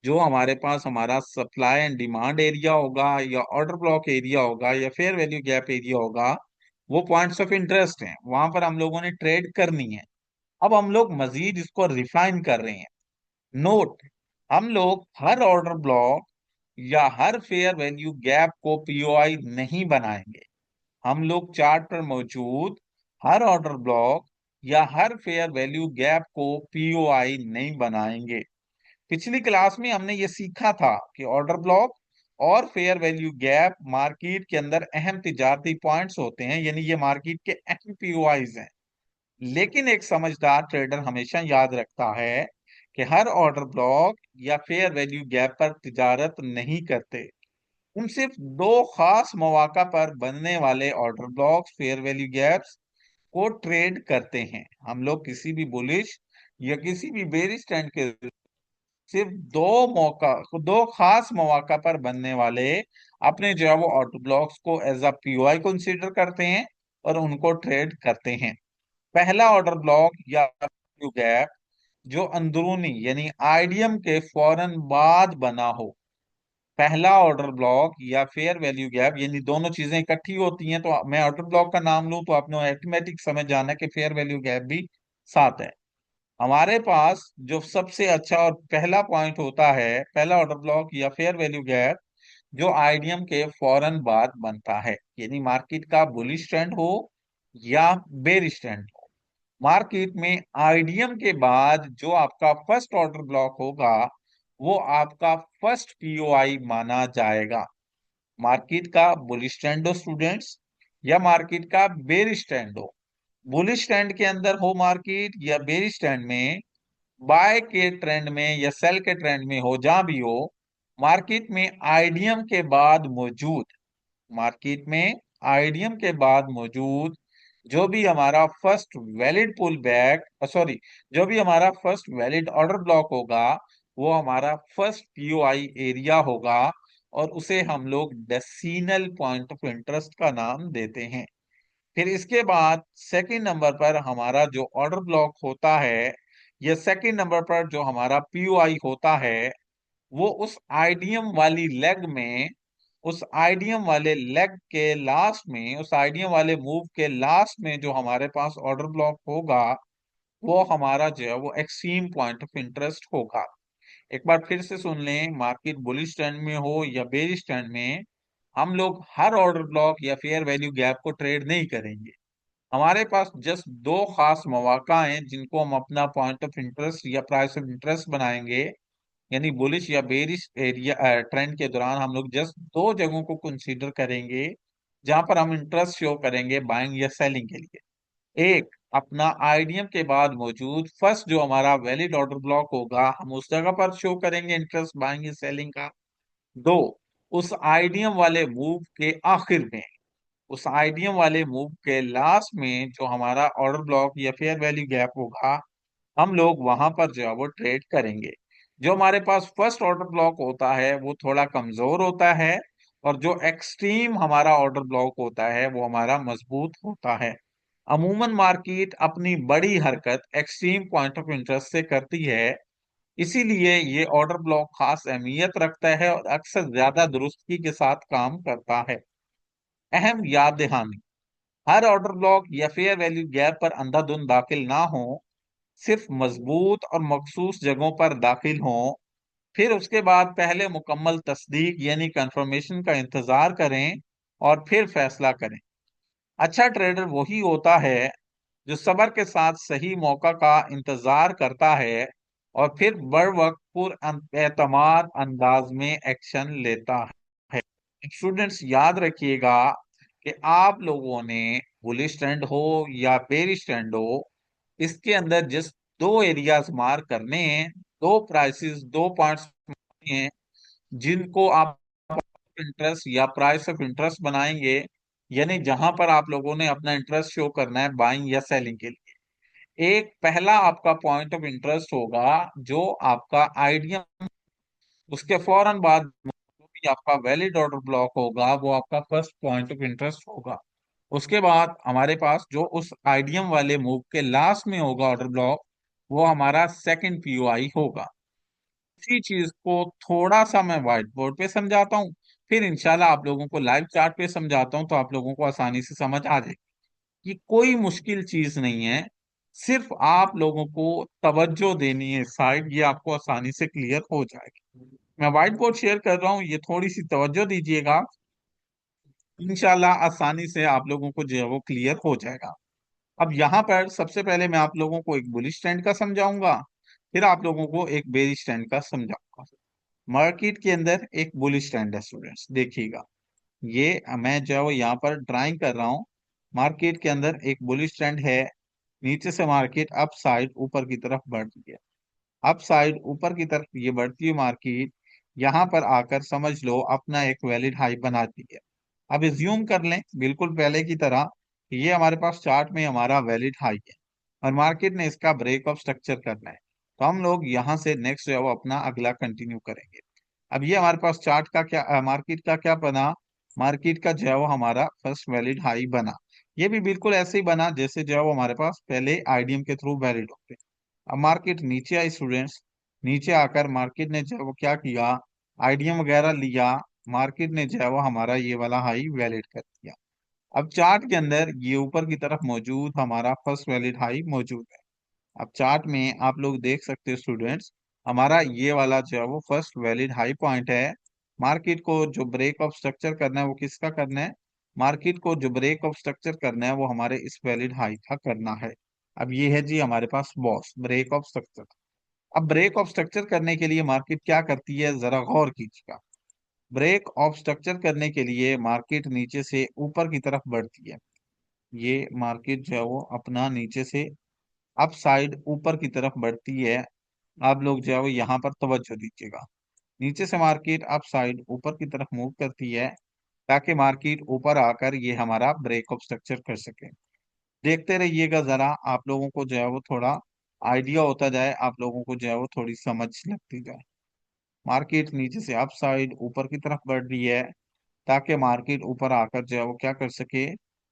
जो हमारे पास हमारा सप्लाई एंड डिमांड एरिया होगा, या ऑर्डर ब्लॉक एरिया होगा, या फेयर वैल्यू गैप एरिया होगा, वो पॉइंट्स ऑफ इंटरेस्ट हैं, वहां पर हम लोगों ने ट्रेड करनी है। अब हम लोग मजीद इसको रिफाइन कर रहे हैं। नोट, हम लोग हर ऑर्डर ब्लॉक या हर फेयर वैल्यू गैप को पीओआई नहीं बनाएंगे। हम लोग चार्ट पर मौजूद हर ऑर्डर ब्लॉक या हर फेयर वैल्यू गैप को पीओआई नहीं बनाएंगे। पिछली क्लास में हमने ये सीखा था कि ऑर्डर ब्लॉक और फेयर वैल्यू गैप मार्केट के अंदर अहम तिजारती पॉइंट्स होते हैं, यानी ये मार्केट के अहम पीओआईज हैं। लेकिन एक समझदार ट्रेडर हमेशा याद रखता है कि हर ऑर्डर ब्लॉक या फेयर वैल्यू गैप पर तिजारत नहीं करते। हम सिर्फ दो खास मौका पर बनने वाले order blocks, fair value gaps को ट्रेड करते हैं। हम लोग किसी भी बुलिश या किसी भी बेरिश ट्रेंड के सिर्फ दो खास मौका पर बनने वाले अपने जो है वो ऑर्डर ब्लॉक्स को एज अ पीओआई कंसीडर करते हैं और उनको ट्रेड करते हैं। पहला ऑर्डर ब्लॉक या गैप जो अंदरूनी यानी आईडीएम के फौरन बाद बना हो। पहला ऑर्डर ब्लॉक या फेयर वैल्यू गैप यानी दोनों चीजें इकट्ठी होती हैं, तो मैं ऑर्डर ब्लॉक का नाम लूं तो आपने ऑटोमेटिक समझ जाना कि फेयर वैल्यू गैप भी साथ है। हमारे पास जो सबसे अच्छा और पहला पॉइंट होता है, पहला ऑर्डर ब्लॉक या फेयर वैल्यू गैप जो आईडीएम के फौरन बाद बनता है, यानी मार्केट का बुलिश ट्रेंड हो या बेरिश ट्रेंड हो। मार्केट में आईडीएम के बाद जो आपका फर्स्ट ऑर्डर ब्लॉक होगा वो आपका फर्स्ट पीओआई माना जाएगा। मार्केट का बुलिश ट्रेंड हो स्टूडेंट्स, या मार्केट का बेरिश ट्रेंड हो, बुलिश ट्रेंड के अंदर हो मार्केट या बेरिश ट्रेंड में, बाय के ट्रेंड में या सेल के ट्रेंड में हो, जहां भी हो, मार्केट में आईडीएम के बाद मौजूद मार्केट में आईडीएम के बाद मौजूद जो भी हमारा first valid pull back sorry जो भी हमारा फर्स्ट वैलिड ऑर्डर ब्लॉक होगा वो हमारा फर्स्ट पीओआई एरिया होगा, और उसे हम लोग डेसिमल पॉइंट ऑफ इंटरेस्ट का नाम देते हैं। फिर इसके बाद सेकंड नंबर पर हमारा जो ऑर्डर ब्लॉक होता है, या सेकंड नंबर पर जो हमारा पीओआई होता है, वो उस आईडीएम वाले लेग के लास्ट में, उस आईडीएम वाले मूव के लास्ट में जो हमारे पास ऑर्डर ब्लॉक होगा वो हमारा जो है वो एक्सट्रीम पॉइंट ऑफ इंटरेस्ट होगा। एक बार फिर से सुन लें, मार्केट बुलिश ट्रेंड में हो या बेरिश ट्रेंड में, हम लोग हर ऑर्डर ब्लॉक या फेयर वैल्यू गैप को ट्रेड नहीं करेंगे। हमारे पास जस्ट दो खास मौका हैं जिनको हम अपना पॉइंट ऑफ इंटरेस्ट या प्राइस ऑफ इंटरेस्ट बनाएंगे। यानी बुलिश या बेरिश एरिया ट्रेंड के दौरान हम लोग जस्ट दो जगहों को कंसीडर करेंगे जहां पर हम इंटरेस्ट शो करेंगे बाइंग या सेलिंग के लिए। एक, अपना आईडीएम के बाद मौजूद फर्स्ट जो हमारा वैलिड ऑर्डर ब्लॉक होगा हम उस जगह पर शो करेंगे इंटरेस्ट बाइंग या सेलिंग का। दो, उस आईडीएम वाले मूव के आखिर में, उस आईडीएम वाले मूव के लास्ट में जो हमारा ऑर्डर ब्लॉक या फेयर वैल्यू गैप होगा हम लोग वहां पर जो है वो ट्रेड करेंगे। जो हमारे पास फर्स्ट ऑर्डर ब्लॉक होता है वो थोड़ा कमजोर होता है, और जो एक्सट्रीम हमारा ऑर्डर ब्लॉक होता है वो हमारा मजबूत होता है। अमूमन मार्केट अपनी बड़ी हरकत एक्सट्रीम पॉइंट ऑफ इंटरेस्ट से करती है, इसीलिए ये ऑर्डर ब्लॉक खास अहमियत रखता है और अक्सर ज्यादा दुरुस्ती के साथ काम करता है। अहम याद दहानी, हर ऑर्डर ब्लॉक या फेयर वैल्यू गैप पर अंधाधुंध दाखिल ना हो, सिर्फ मजबूत और मखसूस जगहों पर दाखिल हों। फिर उसके बाद पहले मुकम्मल तस्दीक यानी कंफर्मेशन का इंतजार करें और फिर फैसला करें। अच्छा ट्रेडर वही होता है जो सब्र के साथ सही मौका का इंतजार करता है और फिर बर वक्त पुर एतमाद अंदाज में एक्शन लेता है। स्टूडेंट्स याद रखिएगा कि आप लोगों ने बुलिश ट्रेंड हो या बेरिश ट्रेंड हो, इसके अंदर जिस दो एरियाज मार्क करने हैं, दो प्राइसेस, दो पॉइंट्स हैं जिनको आप इंटरेस्ट या प्राइस ऑफ इंटरेस्ट बनाएंगे, यानी जहां पर आप लोगों ने अपना इंटरेस्ट शो करना है बाइंग या सेलिंग के लिए। एक पहला आपका पॉइंट ऑफ इंटरेस्ट होगा जो आपका आइडिया, उसके फौरन बाद भी आपका वैलिड ऑर्डर ब्लॉक होगा वो आपका फर्स्ट पॉइंट ऑफ इंटरेस्ट होगा। उसके बाद हमारे पास जो उस आइडियम वाले मूव के लास्ट में होगा ऑर्डर ब्लॉक, वो हमारा सेकंड पीओआई होगा। इसी चीज को थोड़ा सा मैं व्हाइट बोर्ड पे समझाता हूँ, फिर इंशाल्लाह आप लोगों को लाइव चार्ट पे समझाता हूँ, तो आप लोगों को आसानी से समझ आ जाएगी कि कोई मुश्किल चीज नहीं है। सिर्फ आप लोगों को तवज्जो देनी है साइड, ये आपको आसानी से क्लियर हो जाएगी। मैं व्हाइट बोर्ड शेयर कर रहा हूँ, ये थोड़ी सी तवज्जो दीजिएगा, इंशाल्लाह आसानी से आप लोगों को जो है वो क्लियर हो जाएगा। अब यहाँ पर सबसे पहले मैं आप लोगों को एक बुलिश ट्रेंड का समझाऊंगा, फिर आप लोगों को एक बेरिश ट्रेंड का समझाऊंगा। मार्केट के अंदर एक बुलिश ट्रेंड है स्टूडेंट्स, देखिएगा। ये मैं जो है वो यहाँ पर ड्राइंग कर रहा हूँ। मार्केट के अंदर एक बुलिश ट्रेंड है, नीचे से मार्केट अप साइड ऊपर की तरफ बढ़ रही है। अप साइड ऊपर की तरफ ये बढ़ती हुई मार्केट यहाँ पर आकर समझ लो अपना एक वैलिड हाई बनाती है। अब एज्यूम कर लें बिल्कुल पहले की तरह कि ये हमारे पास चार्ट में हमारा वैलिड हाई है और मार्केट ने इसका ब्रेक ऑफ स्ट्रक्चर करना है, तो हम लोग यहाँ से नेक्स्ट जो है वो अपना अगला कंटिन्यू करेंगे। अब ये हमारे पास चार्ट का क्या, मार्केट का क्या बना, मार्केट का जो है वो हमारा फर्स्ट वैलिड हाई बना। ये भी बिल्कुल ऐसे ही बना जैसे जो है वो हमारे पास पहले आईडीएम के थ्रू वैलिड होते। अब मार्केट नीचे आई स्टूडेंट्स, नीचे आकर मार्केट ने जो है वो क्या किया, आईडीएम वगैरह लिया, मार्केट ने जो है वो हमारा ये वाला हाई वैलिड कर दिया। अब चार्ट के अंदर ये ऊपर की तरफ मौजूद हमारा फर्स्ट वैलिड हाई मौजूद है। अब चार्ट में आप लोग देख सकते हो स्टूडेंट्स, हमारा ये वाला जो है वो फर्स्ट वैलिड हाई पॉइंट है। मार्केट को जो ब्रेक ऑफ स्ट्रक्चर करना है वो किसका करना है, मार्केट को जो ब्रेक ऑफ स्ट्रक्चर करना है वो हमारे इस वैलिड हाई का करना है। अब ये है जी हमारे पास बॉस ब्रेक ऑफ स्ट्रक्चर। अब ब्रेक ऑफ स्ट्रक्चर करने के लिए मार्केट क्या करती है, जरा गौर कीजिएगा। ब्रेक ऑफ स्ट्रक्चर करने के लिए मार्केट नीचे से ऊपर की तरफ बढ़ती है। ये मार्केट जो है वो अपना नीचे से अप साइड ऊपर की तरफ बढ़ती है। आप लोग जो है वो यहाँ पर तवज्जो दीजिएगा। नीचे से मार्केट अप साइड ऊपर की तरफ मूव करती है ताकि मार्केट ऊपर आकर ये हमारा ब्रेक ऑफ स्ट्रक्चर कर सके। देखते रहिएगा, जरा आप लोगों को जो है वो थोड़ा आइडिया होता जाए, आप लोगों को जो है वो थोड़ी समझ लगती जाए। मार्केट नीचे से अप साइड ऊपर की तरफ बढ़ रही है ताकि मार्केट ऊपर आकर जो है वो क्या कर सके,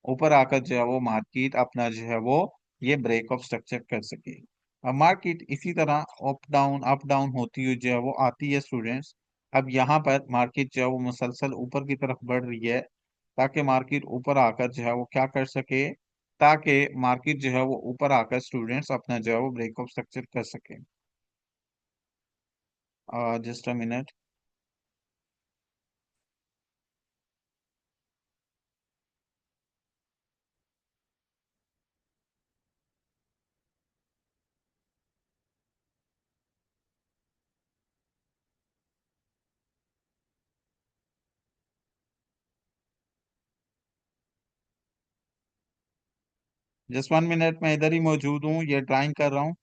ऊपर आकर जो है वो मार्केट अपना जो है वो ये ब्रेक ऑफ स्ट्रक्चर कर सके। अब मार्केट इसी तरह अप डाउन होती हुई जो है वो आती है स्टूडेंट्स। अब यहाँ पर मार्केट जो है वो मुसलसल ऊपर की तरफ बढ़ रही है ताकि मार्केट ऊपर आकर जो है वो क्या कर सके, ताकि मार्केट जो है वो ऊपर आकर स्टूडेंट्स अपना जो है वो ब्रेक ऑफ स्ट्रक्चर कर सके। Just a minute. Just 1 minute, मैं इधर ही मौजूद हूँ, ये ड्राइंग कर रहा हूँ।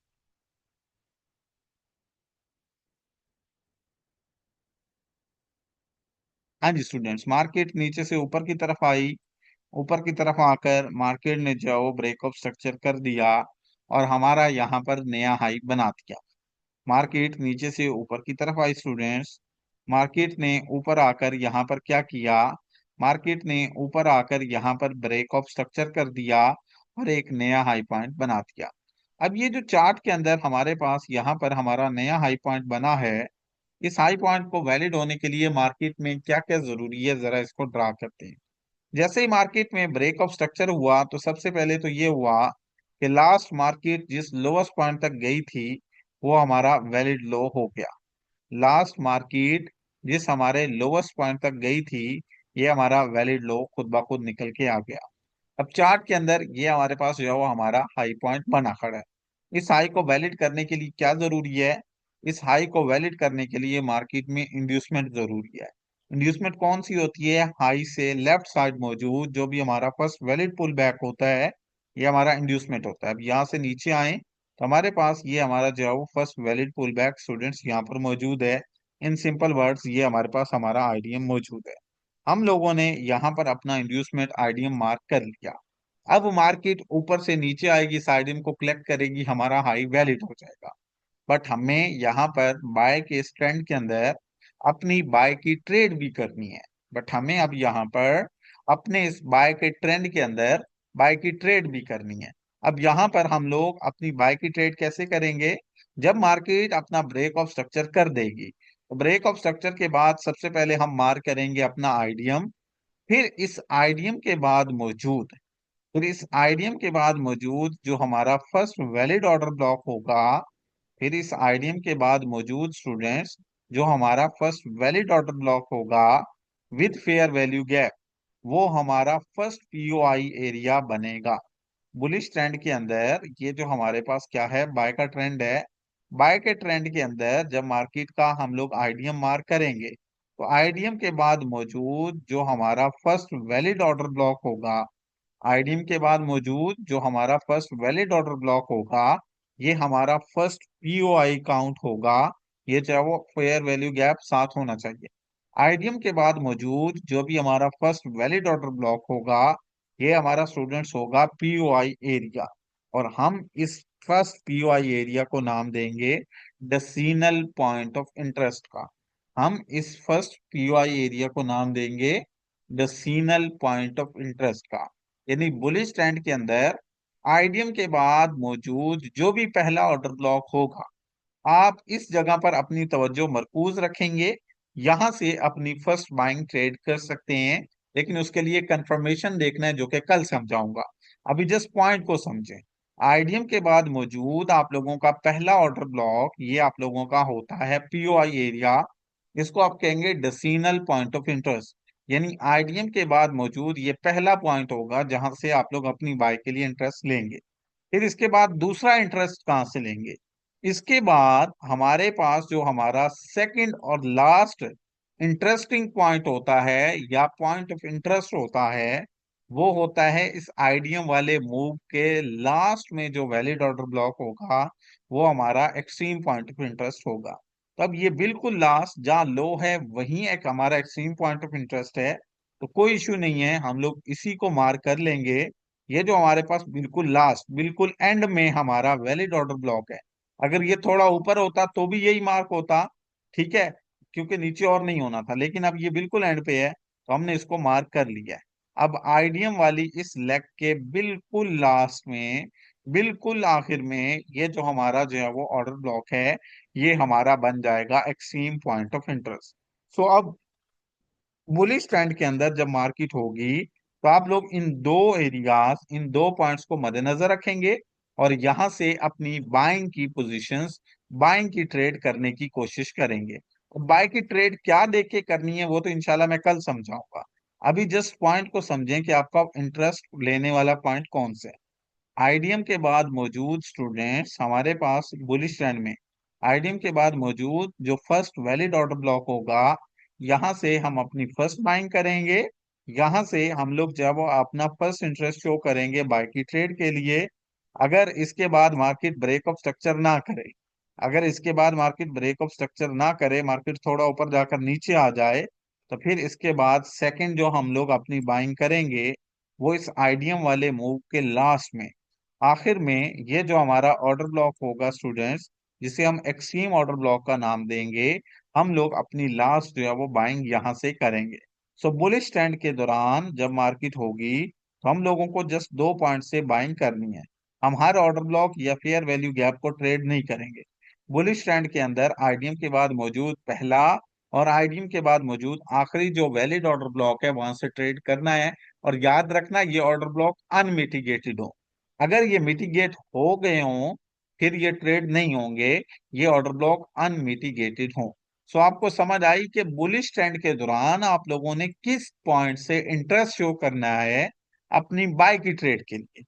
हाँ जी स्टूडेंट्स, मार्केट नीचे से ऊपर की तरफ आई, ऊपर की तरफ आकर मार्केट ने जो ब्रेक ऑफ स्ट्रक्चर कर दिया और हमारा यहाँ पर नया हाई बना दिया। मार्केट नीचे से ऊपर की तरफ आई स्टूडेंट्स, मार्केट ने ऊपर आकर यहाँ पर क्या किया, मार्केट ने ऊपर आकर यहाँ पर ब्रेक ऑफ स्ट्रक्चर कर दिया और एक नया हाई पॉइंट बना दिया। अब ये जो चार्ट के अंदर हमारे पास यहाँ पर हमारा नया हाई पॉइंट बना है, इस हाई पॉइंट को वैलिड होने के लिए मार्केट में क्या क्या जरूरी है, जरा इसको ड्रा करते हैं। जैसे ही मार्केट में ब्रेक ऑफ स्ट्रक्चर हुआ तो सबसे पहले तो ये हुआ कि लास्ट मार्केट जिस लोएस्ट पॉइंट तक गई थी वो हमारा वैलिड लो हो गया। लास्ट मार्केट जिस हमारे लोएस्ट पॉइंट तक गई थी ये हमारा वैलिड लो खुद ब खुद निकल के आ गया। अब चार्ट के अंदर ये हमारे पास जो है वो हमारा हाई पॉइंट बना खड़ा है। इस हाई को वैलिड करने के लिए क्या जरूरी है, इस हाई को वैलिड करने के लिए मार्केट में इंड्यूसमेंट जरूरी है। इंड्यूसमेंट कौन सी होती है, हाई से लेफ्ट साइड मौजूद जो भी हमारा फर्स्ट वैलिड पुल बैक होता है ये हमारा इंड्यूसमेंट होता है। अब यहाँ से नीचे आए तो हमारे पास ये हमारा जो है वो first valid pull back students यहाँ पर मौजूद है। इन सिंपल वर्ड्स ये हमारे पास हमारा आईडीएम मौजूद है। हम लोगों ने यहाँ पर अपना इंड्यूसमेंट आईडीएम मार्क कर लिया। अब मार्केट ऊपर से नीचे आएगी, साइड को कलेक्ट करेगी, हमारा हाई वैलिड हो जाएगा। बट हमें यहाँ पर बाय के इस ट्रेंड के अंदर अपनी बाय की ट्रेड भी करनी है। बट हमें अब यहाँ पर अपने इस बाय के ट्रेंड के अंदर बाय की ट्रेड भी करनी है। अब यहाँ पर हम लोग अपनी बाय की ट्रेड कैसे करेंगे? जब मार्केट अपना ब्रेक ऑफ स्ट्रक्चर कर देगी, तो ब्रेक ऑफ स्ट्रक्चर के बाद सबसे पहले हम मार्क करेंगे अपना आईडीएम। फिर इस आईडीएम के बाद मौजूद फिर इस आईडीएम के बाद मौजूद जो हमारा फर्स्ट वैलिड ऑर्डर ब्लॉक होगा, फिर इस आईडीएम के बाद मौजूद स्टूडेंट्स जो हमारा फर्स्ट वैलिड ऑर्डर ब्लॉक होगा विद फेयर वैल्यू गैप, वो हमारा फर्स्ट पीओआई एरिया बनेगा। बुलिश ट्रेंड के अंदर ये जो हमारे पास क्या है, बाय का ट्रेंड है। बाय के ट्रेंड के अंदर जब मार्केट का हम लोग आईडीएम मार्क करेंगे, तो आईडीएम के बाद मौजूद जो हमारा फर्स्ट वैलिड ऑर्डर ब्लॉक होगा, आईडीएम के बाद मौजूद जो हमारा फर्स्ट वैलिड ऑर्डर ब्लॉक होगा, ये हमारा फर्स्ट पीओआई काउंट होगा। ये चाहे वो फेयर वैल्यू गैप साथ होना चाहिए। आईडीएम के बाद मौजूद जो भी हमारा फर्स्ट वैलिड ऑर्डर ब्लॉक होगा, ये हमारा स्टूडेंट्स होगा पीओआई एरिया। और हम इस फर्स्ट पीओआई एरिया को नाम देंगे डेसिमल पॉइंट ऑफ इंटरेस्ट का। हम इस फर्स्ट पीओआई एरिया को नाम देंगे डेसिमल पॉइंट ऑफ इंटरेस्ट का। यानी बुलिश स्टैंड के अंदर आईडीएम के बाद मौजूद जो भी पहला ऑर्डर ब्लॉक होगा, आप इस जगह पर अपनी तवज्जो मरकूज रखेंगे। यहां से अपनी फर्स्ट बाइंग ट्रेड कर सकते हैं, लेकिन उसके लिए कंफर्मेशन देखना है जो कि कल समझाऊंगा। अभी जस्ट पॉइंट को समझें। आईडीएम के बाद मौजूद आप लोगों का पहला ऑर्डर ब्लॉक, ये आप लोगों का होता है पीओआई एरिया। इसको आप कहेंगे डेसिमल पॉइंट ऑफ इंटरेस्ट। यानी आईडीएम के बाद मौजूद ये पहला पॉइंट होगा जहां से आप लोग अपनी बाय के लिए इंटरेस्ट लेंगे। फिर इसके बाद दूसरा इंटरेस्ट कहां से लेंगे? इसके बाद हमारे पास जो हमारा सेकंड और लास्ट इंटरेस्टिंग पॉइंट होता है या पॉइंट ऑफ इंटरेस्ट होता है, वो होता है इस आईडीएम वाले मूव के लास्ट में जो वैलिड ऑर्डर ब्लॉक होगा, वो हमारा एक्सट्रीम पॉइंट ऑफ इंटरेस्ट होगा। तब ये बिल्कुल लास्ट जहां लो है वहीं एक हमारा एक्सट्रीम पॉइंट ऑफ इंटरेस्ट है। तो कोई इश्यू नहीं है, हम लोग इसी को मार्क कर लेंगे। ये जो हमारे पास बिल्कुल लास्ट बिल्कुल एंड में हमारा वैलिड ऑर्डर ब्लॉक है। अगर ये थोड़ा ऊपर होता तो भी यही मार्क होता, ठीक है, क्योंकि नीचे और नहीं होना था, लेकिन अब ये बिल्कुल एंड पे है तो हमने इसको मार्क कर लिया है। अब आईडीएम वाली इस लेग के बिल्कुल लास्ट में, बिल्कुल आखिर में, ये जो हमारा जो है वो ऑर्डर ब्लॉक है, ये हमारा बन जाएगा एक्सट्रीम पॉइंट ऑफ इंटरेस्ट। सो अब बुलिश ट्रेंड के अंदर जब मार्केट होगी, तो आप लोग इन दो एरियाज, इन दो पॉइंट्स को मद्देनजर रखेंगे और यहां से अपनी बाइंग की पोजीशंस, बाइंग की ट्रेड करने की कोशिश करेंगे। और बाय की ट्रेड क्या देख के करनी है वो तो इंशाल्लाह मैं कल समझाऊंगा। अभी जस्ट पॉइंट को समझें कि आपका इंटरेस्ट लेने वाला पॉइंट कौन सा है। आईडीएम के बाद मौजूद स्टूडेंट्स हमारे पास बुलिश ट्रेंड में, आईडीएम के बाद मौजूद जो फर्स्ट वैलिड ऑर्डर ब्लॉक होगा, यहां से हम अपनी फर्स्ट बाइंग करेंगे। यहां से हम लोग जब वो अपना फर्स्ट इंटरेस्ट शो करेंगे बाय की ट्रेड के लिए। अगर इसके बाद मार्केट ब्रेक ऑफ स्ट्रक्चर ना करे, अगर इसके बाद मार्केट ब्रेक ऑफ स्ट्रक्चर ना करे, मार्केट थोड़ा ऊपर जाकर नीचे आ जाए, तो फिर इसके बाद सेकंड जो हम लोग अपनी बाइंग करेंगे, वो इस आईडीएम वाले मूव के लास्ट में, आखिर में, ये जो हमारा ऑर्डर ब्लॉक होगा स्टूडेंट्स, जिसे हम एक्सट्रीम ऑर्डर ब्लॉक का नाम देंगे, हम लोग अपनी लास्ट जो है वो बाइंग यहां से करेंगे। सो बुलिश ट्रेंड के दौरान जब मार्केट होगी, तो हम लोगों को जस्ट दो पॉइंट से बाइंग करनी है। हम हर ऑर्डर ब्लॉक या फेयर वैल्यू गैप को ट्रेड नहीं करेंगे। बुलिश ट्रेंड के अंदर आईडीएम के बाद मौजूद पहला और आईडीएम के बाद मौजूद आखिरी जो वैलिड ऑर्डर ब्लॉक है वहां से ट्रेड करना है। और याद रखना ये ऑर्डर ब्लॉक अनमिटिगेटेड हो। अगर ये मिटिगेट हो गए हों, फिर ये ट्रेड नहीं होंगे। ये ऑर्डर ब्लॉक अनमिटिगेटेड हो। सो आपको समझ आई कि बुलिश ट्रेंड के दौरान आप लोगों ने किस पॉइंट से इंटरेस्ट शो करना है अपनी बाय की ट्रेड के लिए।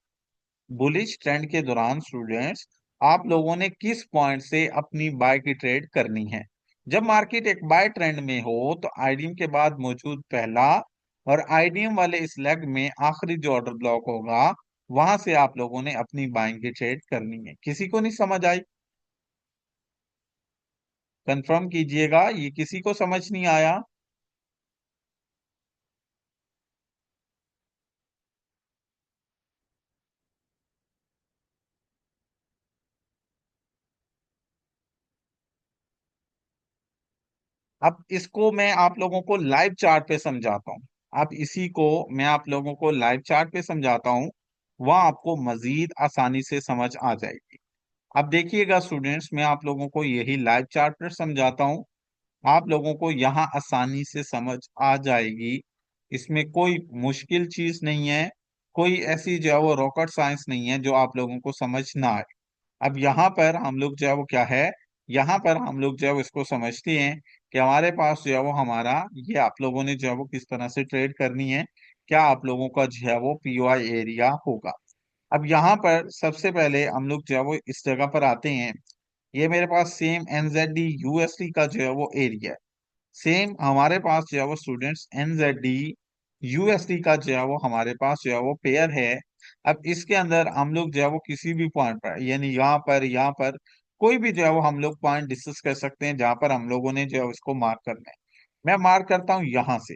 बुलिश ट्रेंड के दौरान स्टूडेंट्स आप लोगों ने किस पॉइंट से अपनी बाय की ट्रेड करनी है? जब मार्केट एक बाय ट्रेंड में हो, तो आईडीएम के बाद मौजूद पहला और आईडीएम वाले इस लेग में आखिरी जो ऑर्डर ब्लॉक होगा, वहां से आप लोगों ने अपनी बाइंग की ट्रेड करनी है। किसी को नहीं समझ आई? कंफर्म कीजिएगा, ये किसी को समझ नहीं आया? अब इसको मैं आप लोगों को लाइव चार्ट पे समझाता हूँ। अब इसी को मैं आप लोगों को लाइव चार्ट पे समझाता हूँ, वह आपको मजीद आसानी से समझ आ जाएगी। अब देखिएगा स्टूडेंट्स, मैं आप लोगों को यही लाइव चार्ट पर समझाता हूँ, आप लोगों को यहाँ आसानी से समझ आ जाएगी। इसमें कोई मुश्किल चीज नहीं है, कोई ऐसी जो है वो रॉकेट साइंस नहीं है जो आप लोगों को समझ ना आए। अब यहाँ पर हम लोग जो है वो क्या है, यहाँ पर हम लोग जो है वो इसको समझते हैं कि हमारे पास जो है वो हमारा, ये आप लोगों ने जो है वो किस तरह से ट्रेड करनी है, क्या आप लोगों का जो है वो पीओआई एरिया होगा। अब यहाँ पर सबसे पहले हम लोग जो है वो इस जगह पर आते हैं। ये मेरे पास सेम एनजेडी यूएसडी का जो है वो एरिया है। सेम हमारे पास जो है वो स्टूडेंट्स एनजेडी यूएसडी का जो है वो हमारे पास जो है वो पेयर है। अब इसके अंदर हम लोग जो है वो किसी भी पॉइंट पर, यानी यहाँ पर कोई भी जो है वो हम लोग पॉइंट डिस्कस कर सकते हैं जहां पर हम लोगों ने जो है उसको मार्क करना है। मैं मार्क करता हूँ यहाँ से।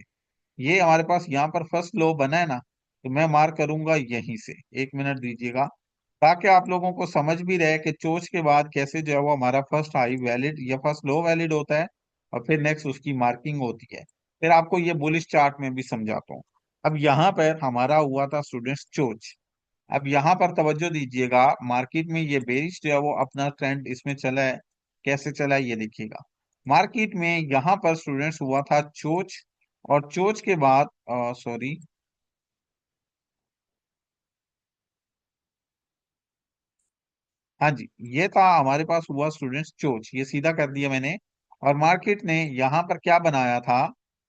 ये हमारे पास यहाँ पर फर्स्ट लो बना है ना, तो मैं मार्क करूंगा यहीं से। एक मिनट दीजिएगा, ताकि आप लोगों को समझ भी रहे कि चोच के बाद कैसे जो है वो हमारा फर्स्ट हाई वैलिड या फर्स्ट लो वैलिड होता है, और फिर नेक्स्ट उसकी मार्किंग होती है। फिर आपको ये बुलिश चार्ट में भी समझाता हूँ। अब यहाँ पर हमारा हुआ था स्टूडेंट्स चोच। अब यहाँ पर तवज्जो दीजिएगा, मार्केट में ये बेरिश जो है वो अपना ट्रेंड इसमें चला है। कैसे चला है ये देखिएगा। मार्केट में यहाँ पर स्टूडेंट्स हुआ था चोच, और चोच के बाद सॉरी, हाँ जी, ये था हमारे पास हुआ स्टूडेंट्स चोच, ये सीधा कर दिया मैंने। और मार्केट ने यहाँ पर क्या बनाया था,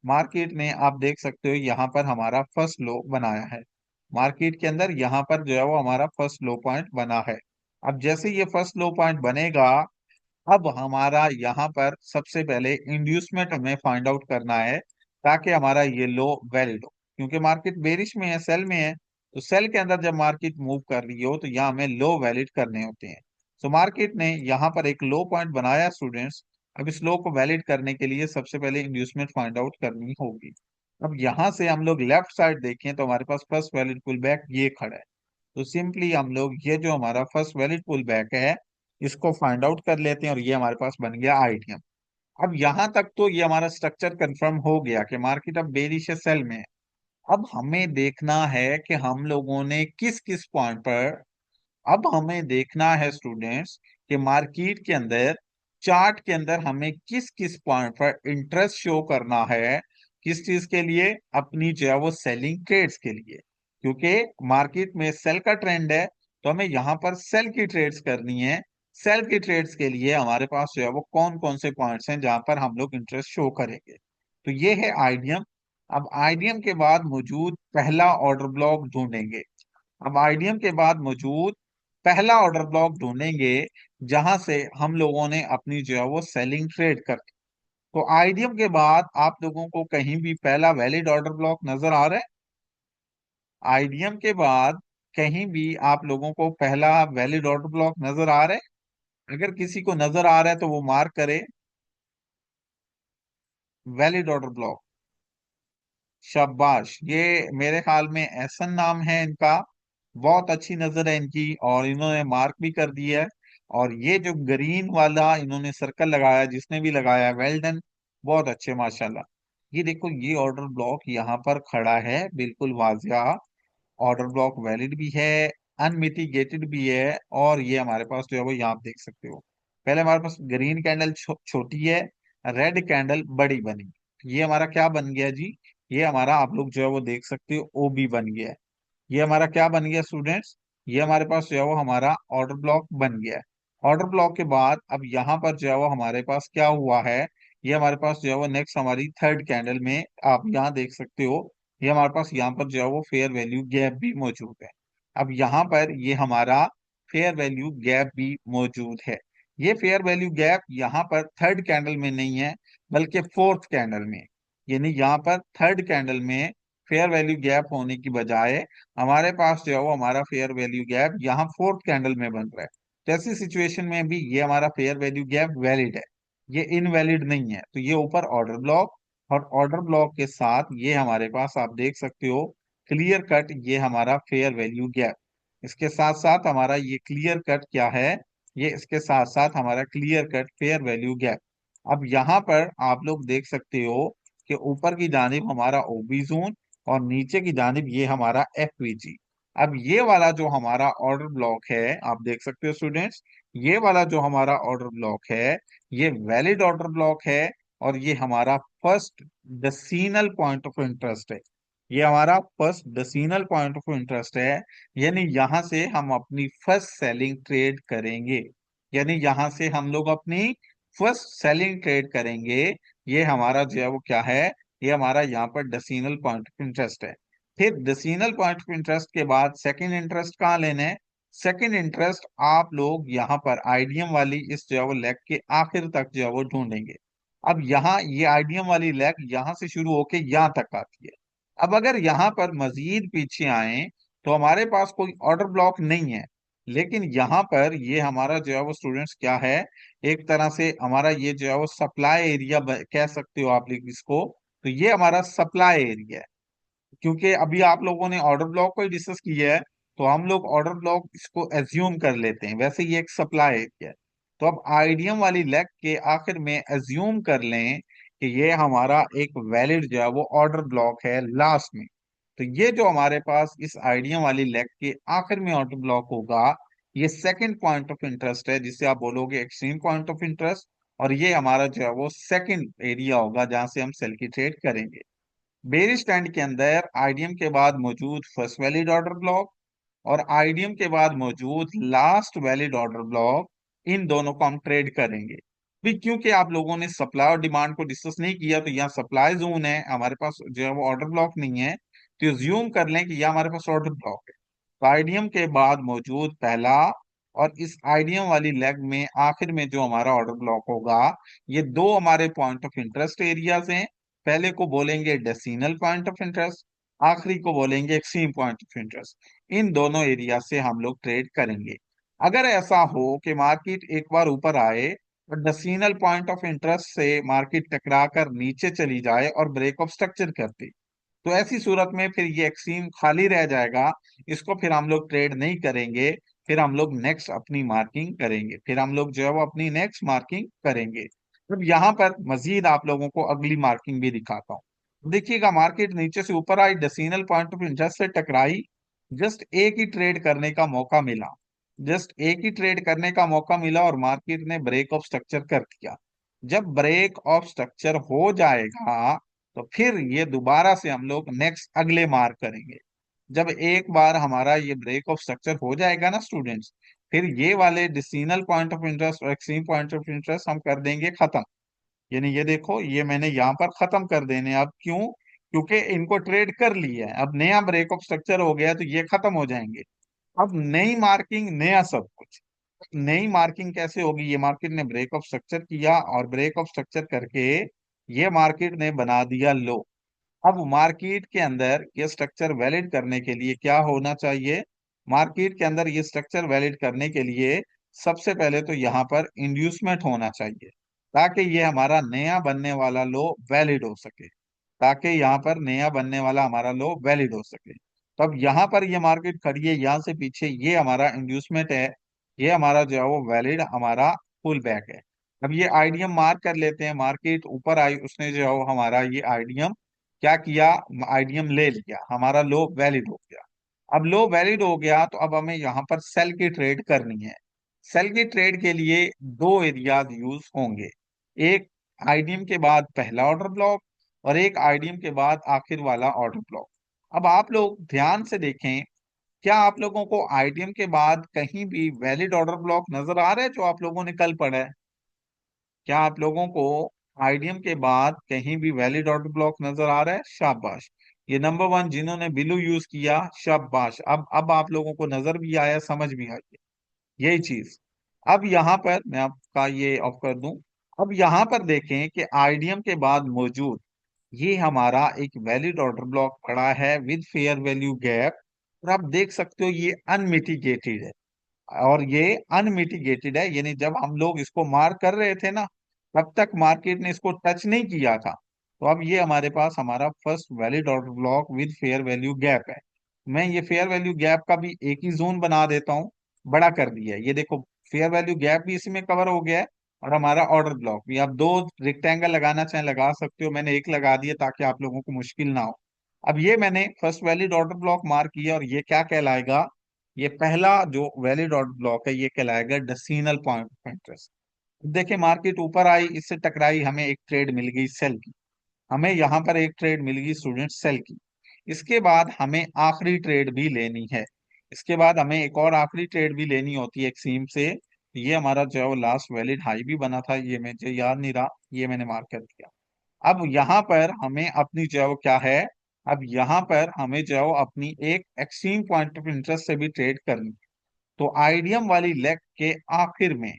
मार्केट ने आप देख सकते हो यहाँ पर हमारा फर्स्ट लो बनाया है। मार्केट के अंदर यहाँ पर जो है वो हमारा फर्स्ट लो पॉइंट बना है। अब जैसे ये फर्स्ट लो पॉइंट बनेगा, अब हमारा यहाँ पर सबसे पहले इंड्यूसमेंट हमें फाइंड आउट करना है, ताकि हमारा ये लो वैलिड हो। क्योंकि मार्केट बेरिश में है, सेल में है, तो सेल के अंदर जब मार्केट मूव कर रही हो तो यहाँ हमें लो वैलिड करने होते हैं। तो मार्केट ने यहाँ पर एक लो पॉइंट बनाया स्टूडेंट्स। अब इस लो को वैलिड करने के लिए सबसे पहले इंड्यूसमेंट फाइंड आउट करनी होगी। अब यहाँ से हम लोग लेफ्ट साइड देखें तो हमारे पास फर्स्ट वैलिड पुल बैक ये खड़ा है। तो सिंपली हम लोग ये जो हमारा फर्स्ट वैलिड पुल बैक है, इसको फाइंड आउट कर लेते हैं, और ये हमारे पास बन गया आईटीएम। अब यहां तक तो ये हमारा स्ट्रक्चर कंफर्म हो गया कि मार्केट अब बेरिश सेल में है। अब हमें देखना है कि हम लोगों ने किस किस पॉइंट पर, अब हमें देखना है स्टूडेंट्स कि मार्केट के अंदर, चार्ट के अंदर हमें किस किस पॉइंट पर इंटरेस्ट शो करना है। किस चीज के लिए, अपनी जो है वो सेलिंग ट्रेड्स के लिए। क्योंकि मार्केट में सेल का ट्रेंड है, तो हमें यहाँ पर सेल की ट्रेड्स करनी है। सेल की ट्रेड्स के लिए हमारे पास जो है वो कौन कौन से पॉइंट्स हैं जहां पर हम लोग इंटरेस्ट शो करेंगे। तो ये है आईडियम। अब आईडियम के बाद मौजूद पहला ऑर्डर ब्लॉक ढूंढेंगे। अब आईडीएम के बाद मौजूद पहला ऑर्डर ब्लॉक ढूंढेंगे, जहां से हम लोगों ने अपनी जो है वो सेलिंग ट्रेड कर। तो आईडीएम के बाद आप लोगों को कहीं भी पहला वैलिड ऑर्डर ब्लॉक नजर आ रहा है? आईडीएम के बाद कहीं भी आप लोगों को पहला वैलिड ऑर्डर ब्लॉक नजर आ रहा है? अगर किसी को नजर आ रहा है तो वो मार्क करे वैलिड ऑर्डर ब्लॉक। शाबाश, ये मेरे ख्याल में एहसन नाम है इनका। बहुत अच्छी नजर है इनकी, और इन्होंने मार्क भी कर दिया है। और ये जो ग्रीन वाला इन्होंने सर्कल लगाया, जिसने भी लगाया वेल डन, बहुत अच्छे माशाल्लाह। ये देखो, ये ऑर्डर ब्लॉक यहाँ पर खड़ा है बिल्कुल वाजिया। ऑर्डर ब्लॉक वैलिड भी है, अनमिटिगेटेड भी है, और ये हमारे पास जो है वो यहाँ आप देख सकते हो। पहले हमारे पास ग्रीन कैंडल छोटी है, रेड कैंडल बड़ी बनी। ये हमारा क्या बन गया जी, ये हमारा आप लोग जो है वो देख सकते हो ओबी बन गया है। ये हमारा क्या बन गया स्टूडेंट्स, ये हमारे पास जो है वो हमारा ऑर्डर ब्लॉक बन गया है। ऑर्डर ब्लॉक के बाद अब यहाँ पर जो है वो हमारे पास क्या हुआ है, ये हमारे पास जो है वो नेक्स्ट हमारी थर्ड कैंडल में आप यहाँ देख सकते हो, ये हमारे पास यहाँ पर जो है वो फेयर वैल्यू गैप भी मौजूद है। अब यहाँ पर ये हमारा फेयर वैल्यू गैप भी मौजूद है। ये फेयर वैल्यू गैप यहाँ पर थर्ड कैंडल में नहीं है, बल्कि फोर्थ कैंडल में। यानी यहाँ पर थर्ड कैंडल में फेयर वैल्यू गैप होने की बजाय हमारे पास जो है वो हमारा फेयर वैल्यू गैप यहाँ फोर्थ कैंडल में बन रहा है। तो ऐसी सिचुएशन में भी ये हमारा फेयर वैल्यू गैप वैलिड है, ये इनवैलिड नहीं है। तो ये ऊपर ऑर्डर ब्लॉक, और ऑर्डर ब्लॉक के साथ ये हमारे पास आप देख सकते हो क्लियर कट, ये हमारा फेयर वैल्यू गैप। इसके साथ साथ हमारा ये क्लियर कट क्या है, ये इसके साथ साथ हमारा clear cut fair value gap. अब यहाँ पर आप लोग देख सकते हो कि ऊपर की जानिब हमारा ओबी जोन और नीचे की जानिब ये हमारा एफवीजी। अब ये वाला जो हमारा ऑर्डर ब्लॉक है, आप देख सकते हो स्टूडेंट्स, ये वाला जो हमारा ऑर्डर ब्लॉक है ये वैलिड ऑर्डर ब्लॉक है, और ये हमारा first decimal point of interest है। ये हमारा first decimal point of interest है, यानी यहां से हम अपनी फर्स्ट सेलिंग ट्रेड करेंगे। यानी यहां से हम लोग अपनी फर्स्ट सेलिंग ट्रेड करेंगे। ये हमारा जो है वो क्या है, ये हमारा यहाँ पर डेसिमल पॉइंट ऑफ इंटरेस्ट है। फिर डेसिमल पॉइंट ऑफ इंटरेस्ट के बाद सेकंड इंटरेस्ट कहाँ लेना है? सेकंड इंटरेस्ट आप लोग यहाँ पर आईडीएम वाली इस जो है वो लेग के आखिर तक जो है वो ढूंढेंगे। अब यहाँ ये आईडीएम वाली लेग यहाँ से शुरू होके यहाँ तक आती है। अब अगर यहाँ पर मजीद पीछे आए तो हमारे पास कोई ऑर्डर ब्लॉक नहीं है, लेकिन यहाँ पर ये हमारा जो है वो स्टूडेंट्स क्या है, एक तरह से हमारा ये जो है वो सप्लाई एरिया कह सकते हो आप लोग इसको। तो ये हमारा सप्लाई एरिया है, क्योंकि अभी आप लोगों ने ऑर्डर ब्लॉक को ही डिस्कस किया है, तो हम लोग ऑर्डर ब्लॉक इसको एज्यूम कर लेते हैं, वैसे ये एक सप्लाई एरिया है। तो अब आईडीएम वाली लेग के आखिर में एज्यूम कर लें कि ये हमारा एक वैलिड जो है वो ऑर्डर ब्लॉक है लास्ट में। तो ये जो हमारे पास इस आईडीएम वाली लेग के आखिर में ऑर्डर ब्लॉक होगा, ये सेकंड पॉइंट ऑफ इंटरेस्ट है, जिसे आप बोलोगे एक्सट्रीम पॉइंट ऑफ इंटरेस्ट। और ये हमारा जो है वो सेकंड एरिया होगा जहां से हम सेल की ट्रेड करेंगे। बेयर स्टैंड के अंदर आईडीएम के बाद मौजूद फर्स्ट वैलिड ऑर्डर ब्लॉक और आईडीएम के बाद मौजूद लास्ट वैलिड ऑर्डर ब्लॉक, इन दोनों को हम ट्रेड करेंगे। भी क्योंकि आप लोगों ने सप्लाई और डिमांड को डिस्कस नहीं किया, तो यहाँ सप्लाई जोन है, हमारे पास जो है वो ऑर्डर ब्लॉक नहीं है, तो ज्यूम कर लें कि यह हमारे पास ऑर्डर ब्लॉक है। तो आईडीएम के बाद मौजूद पहला और इस आईडीएम वाली लेग में आखिर में जो हमारा ऑर्डर ब्लॉक होगा, ये दो हमारे पॉइंट ऑफ इंटरेस्ट एरियाज हैं। पहले को बोलेंगे डेसिमल पॉइंट ऑफ इंटरेस्ट, आखिरी को बोलेंगे एक्सट्रीम पॉइंट ऑफ इंटरेस्ट। इन दोनों एरिया से हम लोग ट्रेड करेंगे। अगर ऐसा हो कि मार्केट एक बार ऊपर आए और डेसिमल पॉइंट ऑफ इंटरेस्ट से मार्केट टकरा कर नीचे चली जाए और ब्रेक ऑफ स्ट्रक्चर करती, तो ऐसी सूरत में फिर ये एक्सट्रीम खाली रह जाएगा, इसको फिर हम लोग ट्रेड नहीं करेंगे। फिर हम लोग नेक्स्ट अपनी मार्किंग करेंगे, फिर हम लोग जो है वो अपनी नेक्स्ट मार्किंग करेंगे। अब यहाँ पर मजीद आप लोगों को अगली मार्किंग भी दिखाता हूँ। देखिएगा, मार्केट नीचे से ऊपर आई, डेसिमल पॉइंट ऑफ इंटरेस्ट से टकराई, जस्ट एक ही ट्रेड करने का मौका मिला, जस्ट एक ही ट्रेड करने का मौका मिला और मार्केट ने ब्रेक ऑफ स्ट्रक्चर कर दिया। जब ब्रेक ऑफ स्ट्रक्चर हो जाएगा तो फिर ये दोबारा से हम लोग नेक्स्ट अगले मार्क करेंगे। जब एक बार हमारा ये ब्रेक ऑफ स्ट्रक्चर हो जाएगा ना स्टूडेंट्स, फिर ये वाले डिसिजनल पॉइंट ऑफ इंटरेस्ट और एक्सट्रीम पॉइंट ऑफ इंटरेस्ट हम कर देंगे खत्म। यानी ये देखो, ये मैंने यहाँ पर खत्म कर देने। अब क्यों? क्योंकि इनको ट्रेड कर लिया है, अब नया ब्रेक ऑफ स्ट्रक्चर हो गया तो ये खत्म हो जाएंगे। अब नई मार्किंग, नया सब कुछ। नई मार्किंग कैसे होगी? ये मार्केट ने ब्रेक ऑफ स्ट्रक्चर किया और ब्रेक ऑफ स्ट्रक्चर करके ये मार्केट ने बना दिया लो। अब मार्केट के अंदर ये स्ट्रक्चर वैलिड करने के लिए क्या होना चाहिए? मार्केट के अंदर ये स्ट्रक्चर वैलिड करने के लिए सबसे पहले तो यहाँ पर इंड्यूसमेंट होना चाहिए, ताकि ये हमारा नया बनने वाला लो वैलिड हो सके, ताकि यहाँ पर नया बनने वाला हमारा लो वैलिड हो सके। तो अब यहाँ पर ये मार्केट खड़ी है, यहाँ से पीछे ये हमारा इंड्यूसमेंट है, ये हमारा जो है वो वैलिड हमारा पुल बैक है। अब ये आईडीएम मार्क कर लेते हैं। मार्केट ऊपर आई, उसने जो है वो हमारा ये आईडीएम क्या किया, आईडीएम ले लिया, हमारा लो वैलिड हो गया। अब लो वैलिड हो गया तो अब हमें यहाँ पर सेल की ट्रेड करनी है। सेल की ट्रेड के लिए दो एरियाज यूज होंगे, एक आईडीएम के बाद पहला ऑर्डर ब्लॉक और एक आईडीएम के बाद आखिर वाला ऑर्डर ब्लॉक। अब आप लोग ध्यान से देखें, क्या आप लोगों को आईडीएम के बाद कहीं भी वैलिड ऑर्डर ब्लॉक नजर आ रहा है जो आप लोगों ने कल पढ़ा है? क्या आप लोगों को आईडीएम के बाद कहीं भी वैलिड ऑर्डर ब्लॉक नजर आ रहा है? शाबाश, ये नंबर वन जिन्होंने बिलू यूज किया, शाबाश। अब आप लोगों को नजर भी आया, समझ भी आई है यही चीज। अब यहाँ पर मैं आपका ये ऑफ कर दूं। अब यहाँ पर देखें कि आईडीएम के बाद मौजूद ये हमारा एक वैलिड ऑर्डर ब्लॉक पड़ा है विद फेयर वैल्यू गैप, और आप देख सकते हो ये अनमिटिगेटेड है। और ये अनमिटिगेटेड है, यानी जब हम लोग इसको मार्क कर रहे थे ना, तब तक मार्केट ने इसको टच नहीं किया था। तो अब ये हमारे पास हमारा first valid order block with fair value gap है। मैं ये फेयर वैल्यू गैप का भी एक ही जोन बना देता हूँ, बड़ा कर दिया है, ये देखो फेयर वैल्यू गैप भी इसी में कवर हो गया है। और हमारा ऑर्डर ब्लॉक भी। आप दो रेक्टेंगल लगाना चाहें लगा सकते हो, मैंने एक लगा दिया ताकि आप लोगों को मुश्किल ना हो। अब ये मैंने first valid order block mark किया, और ये क्या कहलाएगा, ये पहला जो वैलिड ऑर्डर ब्लॉक है ये कहलाएगा डेसिमल पॉइंट ऑफ इंटरेस्ट। देखिए मार्केट ऊपर आई, इससे टकराई, हमें एक ट्रेड मिल गई सेल की, हमें यहाँ पर एक ट्रेड मिल गई स्टूडेंट सेल की। इसके बाद हमें आखिरी ट्रेड भी लेनी है, इसके बाद हमें एक और आखिरी ट्रेड भी लेनी होती है एक्सीम से। ये हमारा जो है वो लास्ट वैलिड हाई भी बना था, ये मुझे याद नहीं रहा, ये मैंने मार्क कर दिया। अब यहाँ पर हमें अपनी जो है वो क्या है, अब यहाँ पर हमें जो है वो अपनी एक एक्सट्रीम पॉइंट ऑफ इंटरेस्ट से भी ट्रेड करनी है। तो आईडीएम वाली लेग के आखिर में,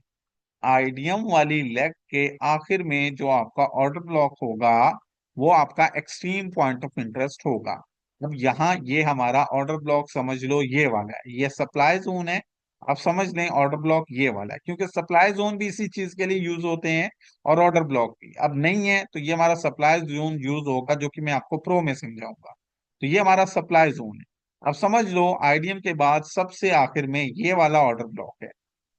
आईडीएम वाली लेग के आखिर में जो आपका ऑर्डर ब्लॉक होगा वो आपका एक्सट्रीम पॉइंट ऑफ इंटरेस्ट होगा। अब यहाँ ये हमारा ऑर्डर ब्लॉक समझ लो ये वाला है, ये सप्लाई जोन है। आप समझ लें ऑर्डर ब्लॉक ये वाला है, क्योंकि सप्लाई जोन भी इसी चीज के लिए यूज होते हैं और ऑर्डर ब्लॉक भी। अब नहीं है तो ये हमारा सप्लाई जोन यूज होगा, जो कि मैं आपको प्रो में समझाऊंगा। तो ये हमारा सप्लाई जोन है। अब समझ लो आईडीएम के बाद सबसे आखिर में ये वाला ऑर्डर ब्लॉक है,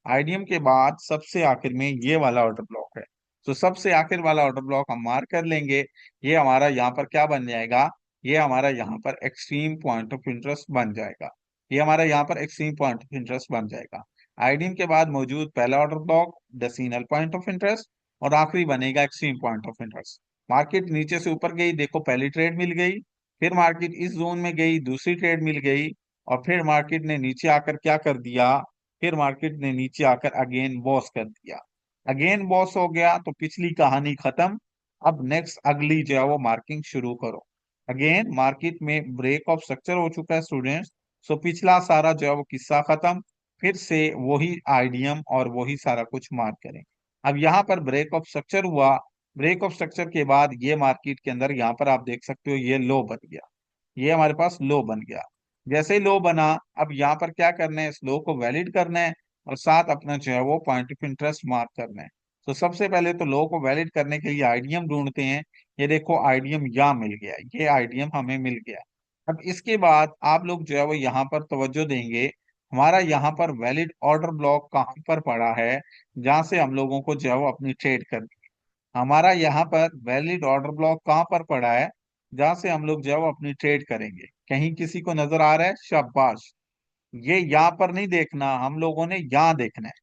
आईडीएम के बाद सबसे आखिर में ये वाला ऑर्डर ब्लॉक है। तो सबसे आखिर वाला ऑर्डर ब्लॉक हम मार्क कर लेंगे। ये हमारा यहाँ पर क्या बन जाएगा, ये हमारा यहाँ पर एक्सट्रीम पॉइंट ऑफ इंटरेस्ट बन जाएगा, ये हमारा यहाँ पर एक्सट्रीम पॉइंट ऑफ इंटरेस्ट बन जाएगा। आईडीएम के बाद मौजूद पहला order block decimal point of interest, और आखिरी बनेगा extreme point of interest. Market नीचे से ऊपर गई, देखो पहली ट्रेड मिल गई, फिर मार्केट इस जोन में गई, दूसरी ट्रेड मिल गई, और फिर मार्केट ने नीचे आकर क्या कर दिया, फिर मार्केट ने नीचे आकर अगेन बॉस कर दिया। अगेन बॉस हो गया तो पिछली कहानी खत्म। अब नेक्स्ट अगली जो है वो मार्किंग शुरू करो। अगेन मार्केट में ब्रेक ऑफ स्ट्रक्चर हो चुका है स्टूडेंट्स, सो पिछला सारा जो है वो किस्सा खत्म। फिर से वही आईडीएम और वही सारा कुछ मार्क करें। अब यहाँ पर ब्रेक ऑफ स्ट्रक्चर हुआ, ब्रेक ऑफ स्ट्रक्चर के बाद ये मार्केट के अंदर यहाँ पर आप देख सकते हो ये लो बन गया, ये हमारे पास लो बन गया। जैसे ही लो बना, अब यहाँ पर क्या करना है, इस लो को वैलिड करना है और साथ अपना जो है वो पॉइंट ऑफ इंटरेस्ट मार्क करना है। तो सबसे पहले तो लो को वैलिड करने के लिए आईडीएम ढूंढते हैं। ये देखो आईडीएम यहाँ मिल गया, ये आईडीएम हमें मिल गया। अब इसके बाद आप लोग जो है वो यहाँ पर तवज्जो देंगे, हमारा यहाँ पर वैलिड ऑर्डर ब्लॉक कहाँ पर पड़ा है, जहां से हम लोगों को जो है वो अपनी ट्रेड करनी है। हमारा यहाँ पर वैलिड ऑर्डर ब्लॉक कहाँ पर पड़ा है, जहां से हम लोग जो है वो अपनी ट्रेड करेंगे। कहीं किसी को नजर आ रहा है, शाबाश। ये यहाँ पर नहीं देखना, हम लोगों ने यहाँ देखना है।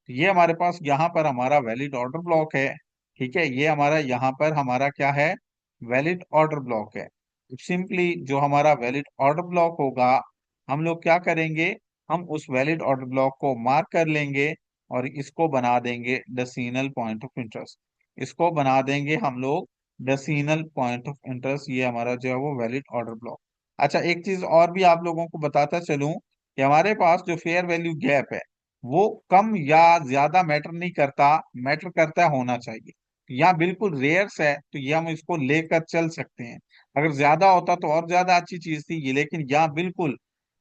तो ये हमारे पास यहाँ पर हमारा वैलिड ऑर्डर ब्लॉक है, ठीक है, ये हमारा यहाँ पर हमारा क्या है, वैलिड ऑर्डर ब्लॉक है। सिंपली जो हमारा वैलिड ऑर्डर ब्लॉक होगा, हम लोग क्या करेंगे, हम उस वैलिड ऑर्डर ब्लॉक को मार्क कर लेंगे और इसको बना देंगे डेसिमल पॉइंट ऑफ इंटरेस्ट। इसको बना देंगे हम लोग डेसिमल पॉइंट ऑफ इंटरेस्ट, ये हमारा जो है वो वैलिड ऑर्डर ब्लॉक। अच्छा एक चीज और भी आप लोगों को बताता चलूं कि हमारे पास जो फेयर वैल्यू गैप है वो कम या ज्यादा मैटर नहीं करता, मैटर करता है होना चाहिए। यहाँ बिल्कुल रेयर्स है तो ये हम इसको लेकर चल सकते हैं। अगर ज्यादा होता तो और ज्यादा अच्छी चीज थी ये, लेकिन यहाँ बिल्कुल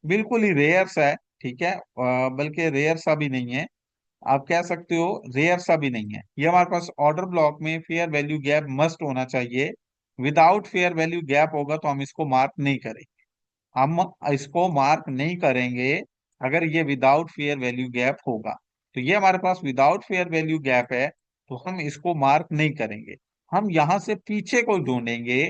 बिल्कुल ही रेयर्स है, ठीक है, बल्कि रेयर सा भी नहीं है, आप कह सकते हो रेयर सा भी नहीं है। ये हमारे पास ऑर्डर ब्लॉक में फेयर वैल्यू गैप मस्ट होना चाहिए। विदाउट फेयर वैल्यू गैप होगा तो हम इसको मार्क नहीं करेंगे, हम इसको मार्क नहीं करेंगे अगर ये विदाउट फेयर वैल्यू गैप होगा। तो ये हमारे पास विदाउट फेयर वैल्यू गैप है, तो हम इसको मार्क नहीं करेंगे। हम यहाँ से पीछे को ढूंढेंगे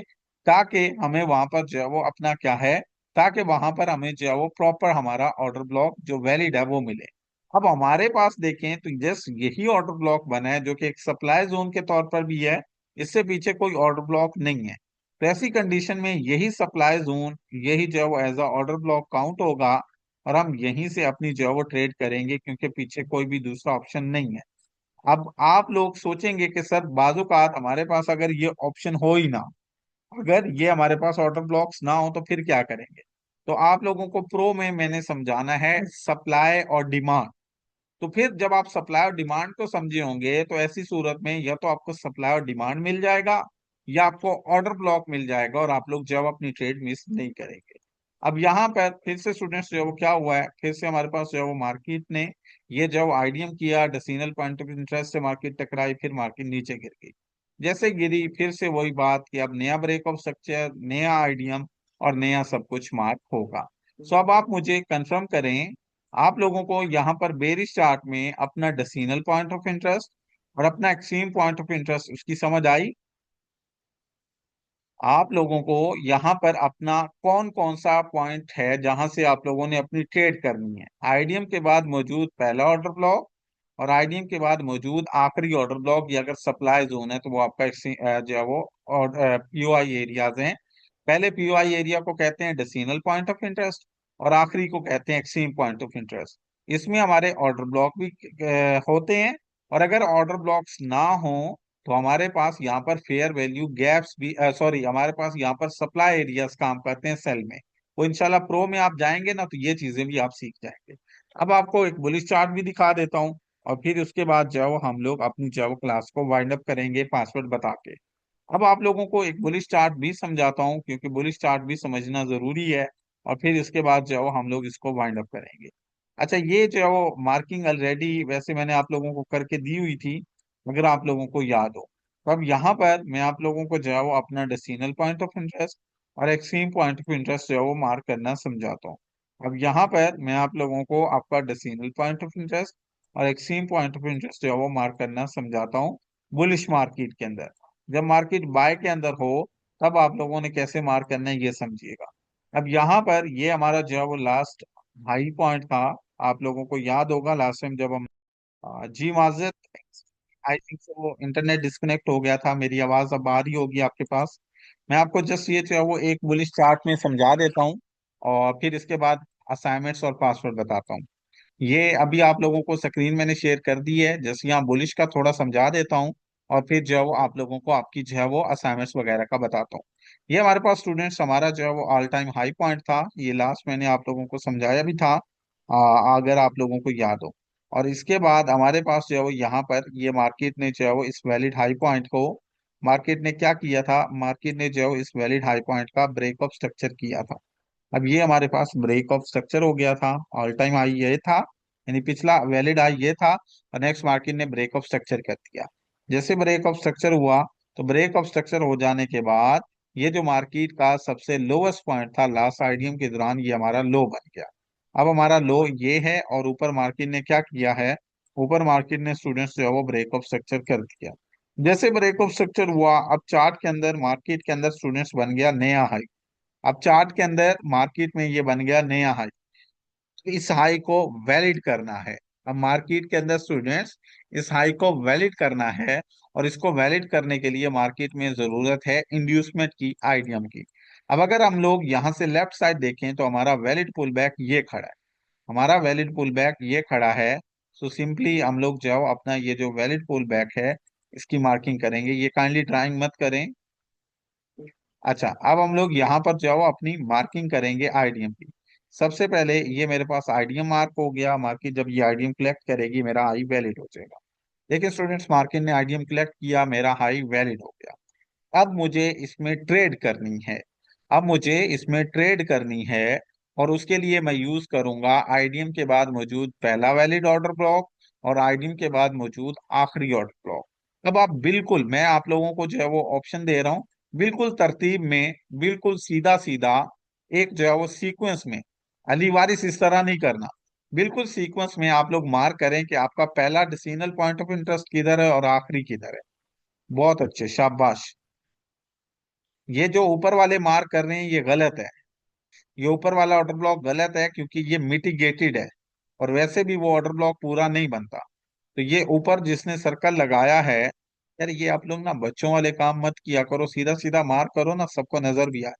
ताकि हमें वहां पर जो है वो अपना क्या है, ताकि वहां पर हमें जो है वो प्रॉपर हमारा ऑर्डर ब्लॉक जो वैलिड है वो मिले। अब हमारे पास देखें तो जस्ट यही ऑर्डर ब्लॉक बना है जो कि एक सप्लाई जोन के तौर पर भी है, इससे पीछे कोई ऑर्डर ब्लॉक नहीं है। तो ऐसी कंडीशन में यही सप्लाई जोन, यही जो है वो as a order block count होगा, और हम यहीं से अपनी जो है वो ट्रेड करेंगे, क्योंकि पीछे कोई भी दूसरा ऑप्शन नहीं है। अब आप लोग सोचेंगे कि सर बाजुकात हमारे पास अगर ये ऑप्शन हो ही ना, अगर ये हमारे पास ऑर्डर ब्लॉक्स ना हो तो फिर क्या करेंगे। तो आप लोगों को प्रो में मैंने समझाना है सप्लाई और डिमांड। तो फिर जब आप सप्लाई और डिमांड को समझे होंगे तो ऐसी सूरत में या तो आपको सप्लाई और डिमांड मिल जाएगा या आपको ऑर्डर ब्लॉक मिल जाएगा, और आप लोग जब अपनी ट्रेड मिस नहीं करेंगे। अब यहाँ पर फिर से स्टूडेंट्स जो है वो क्या हुआ है, फिर से हमारे पास जो है वो मार्केट ने ये जो आईडीएम किया, डेसिमल पॉइंट ऑफ इंटरेस्ट से मार्केट टकराई, फिर मार्केट नीचे गिर गई। जैसे गिरी फिर से वही बात कि अब नया ब्रेक ऑफ स्ट्रक्चर, नया आईडीएम और नया सब कुछ मार्क होगा। सो अब आप मुझे कंफर्म करें, आप लोगों को यहाँ पर बेरिश चार्ट में अपना डेसिमल पॉइंट ऑफ इंटरेस्ट और अपना एक्सट्रीम पॉइंट ऑफ इंटरेस्ट, उसकी समझ आई। आप लोगों को यहाँ पर अपना कौन कौन सा पॉइंट है जहां से आप लोगों ने अपनी ट्रेड करनी है। आईडीएम के बाद मौजूद पहला ऑर्डर ब्लॉक, और आईडीएम के बाद मौजूद आखिरी ऑर्डर ब्लॉक, या अगर सप्लाई जोन है तो वो आपका जो है वो पीओआई एरियाज हैं। पहले पीओआई एरिया को कहते हैं डेसिमल पॉइंट ऑफ इंटरेस्ट, और आखिरी को कहते हैं एक्सट्रीम पॉइंट ऑफ इंटरेस्ट। इसमें हमारे ऑर्डर ब्लॉक भी होते हैं। और अगर ऑर्डर ब्लॉक्स ना हो तो हमारे पास यहाँ पर फेयर वैल्यू गैप्स भी, सॉरी, हमारे पास यहाँ पर सप्लाई एरियाज काम करते हैं सेल में। वो इंशाल्लाह प्रो में आप जाएंगे ना तो ये चीजें भी आप सीख जाएंगे। अब आपको एक बुलिश चार्ट भी दिखा देता हूँ, और फिर उसके बाद जो है वो हम लोग अपनी जो है वो क्लास को वाइंड अप करेंगे पासवर्ड बता के। अब आप लोगों को एक बुलिश चार्ट भी समझाता हूँ, क्योंकि बुलिश चार्ट भी समझना जरूरी है। और फिर इसके बाद जो है वो हम लोग इसको वाइंड अप करेंगे। अच्छा, ये जो है वो मार्किंग ऑलरेडी वैसे मैंने आप लोगों को करके दी हुई थी, अगर आप लोगों को याद हो। तो अब यहाँ पर मैं आप लोगों को जो है वो अपना डेसिमल पॉइंट ऑफ इंटरेस्ट और एक्सट्रीम पॉइंट ऑफ इंटरेस्ट जो है वो मार्क करना समझाता हूँ। अब यहाँ पर मैं आप लोगों को आपका डेसिमल पॉइंट ऑफ इंटरेस्ट और एक्सट्रीम पॉइंट ऑफ इंटरेस्ट जो है वो मार्क करना समझाता हूँ बुलिश मार्केट के अंदर। जब मार्केट बाय के अंदर हो तब आप लोगों ने कैसे मार्क करना है ये समझिएगा। अब यहाँ पर ये हमारा जो है वो लास्ट हाई पॉइंट था। आप लोगों को याद होगा लास्ट टाइम जब हम जी माजिद, आई थिंक वो इंटरनेट डिस्कनेक्ट हो गया था। मेरी आवाज अब आ रही होगी आपके पास। मैं आपको जस्ट ये जो है वो एक बुलिश चार्ट में समझा देता हूँ, और फिर इसके बाद असाइनमेंट्स और पासवर्ड बताता हूँ। ये अभी आप लोगों को स्क्रीन मैंने शेयर कर दी है, जैसे यहाँ बुलिश का थोड़ा समझा देता हूँ, और फिर जो है वो आप लोगों को आपकी जो है वो असाइनमेंट्स वगैरह का बताता हूँ। ये हमारे पास स्टूडेंट्स हमारा जो है वो ऑल टाइम हाई पॉइंट था, ये लास्ट मैंने आप लोगों को समझाया भी था, अगर आप लोगों को याद हो। और इसके बाद हमारे पास जो है वो यहाँ पर ये मार्केट ने जो है वो इस वैलिड हाई पॉइंट को, मार्केट ने क्या किया था, मार्केट ने जो है वो इस वैलिड हाई पॉइंट का ब्रेक ऑफ स्ट्रक्चर किया था। अब ये हमारे पास ब्रेक ऑफ स्ट्रक्चर हो गया था, ऑल टाइम हाई ये था, यानी पिछला वैलिड हाई ये था, और नेक्स्ट मार्केट ने ब्रेक ऑफ स्ट्रक्चर कर दिया। जैसे ब्रेक ऑफ स्ट्रक्चर हुआ, तो ब्रेक ऑफ स्ट्रक्चर हो जाने के बाद ये जो मार्केट का सबसे लोवेस्ट पॉइंट था लास्ट आईडीएम के दौरान, ये हमारा लो बन गया। अब हमारा लो ये है, और ऊपर मार्केट ने क्या किया है, ऊपर मार्केट ने स्टूडेंट्स जो है वो ब्रेक ऑफ स्ट्रक्चर कर दिया। जैसे ब्रेक ऑफ स्ट्रक्चर हुआ, अब चार्ट के अंदर मार्केट के अंदर स्टूडेंट्स बन गया नया हाई। अब चार्ट के अंदर मार्केट में ये बन गया नया हाई, तो इस हाई को वैलिड करना है। अब मार्केट के अंदर स्टूडेंट्स इस हाई को वैलिड करना है, और इसको वैलिड करने के लिए मार्केट में जरूरत है इंड्यूसमेंट की, आईडीएम की। अब अगर हम लोग यहाँ से लेफ्ट साइड देखें तो हमारा वैलिड पुल बैक ये खड़ा है, हमारा वैलिड पुल बैक ये खड़ा है। सो सिंपली हम लोग जाओ अपना ये जो वैलिड पुल बैक है इसकी मार्किंग करेंगे, ये काइंडली ड्राइंग मत करें। अच्छा, अब हम लोग यहाँ पर जाओ अपनी मार्किंग करेंगे आईडीएम की। सबसे पहले ये मेरे पास आईडीएम मार्क हो गया, मार्केट जब ये आईडीएम कलेक्ट करेगी मेरा हाई वैलिड हो जाएगा। देखिए स्टूडेंट्स, मार्केट ने आईडीएम कलेक्ट किया, मेरा हाई वैलिड हो गया। अब मुझे इसमें ट्रेड करनी है, अब मुझे इसमें ट्रेड करनी है, और उसके लिए मैं यूज करूंगा आईडीएम के बाद मौजूद पहला वैलिड ऑर्डर ब्लॉक, और आईडीएम के बाद मौजूद आखिरी ऑर्डर ब्लॉक। अब आप बिल्कुल, मैं आप लोगों को जो है वो ऑप्शन दे रहा हूँ, बिल्कुल तरतीब में, बिल्कुल सीधा सीधा, एक जो है वो सीक्वेंस में, अली वारिस इस तरह नहीं करना। बिल्कुल सीक्वेंस में आप लोग मार्क करें कि आपका पहला डिसीजनल पॉइंट ऑफ इंटरेस्ट किधर है और आखिरी किधर है। बहुत अच्छे, शाबाश। ये जो ऊपर वाले मार्क कर रहे हैं ये गलत है, ये ऊपर वाला ऑर्डर ब्लॉक गलत है, क्योंकि ये मिटिगेटेड है, और वैसे भी वो ऑर्डर ब्लॉक पूरा नहीं बनता। तो ये ऊपर जिसने सर्कल लगाया है, यार ये आप लोग ना बच्चों वाले काम मत किया करो, सीधा सीधा मार्क करो ना, सबको नजर भी आए।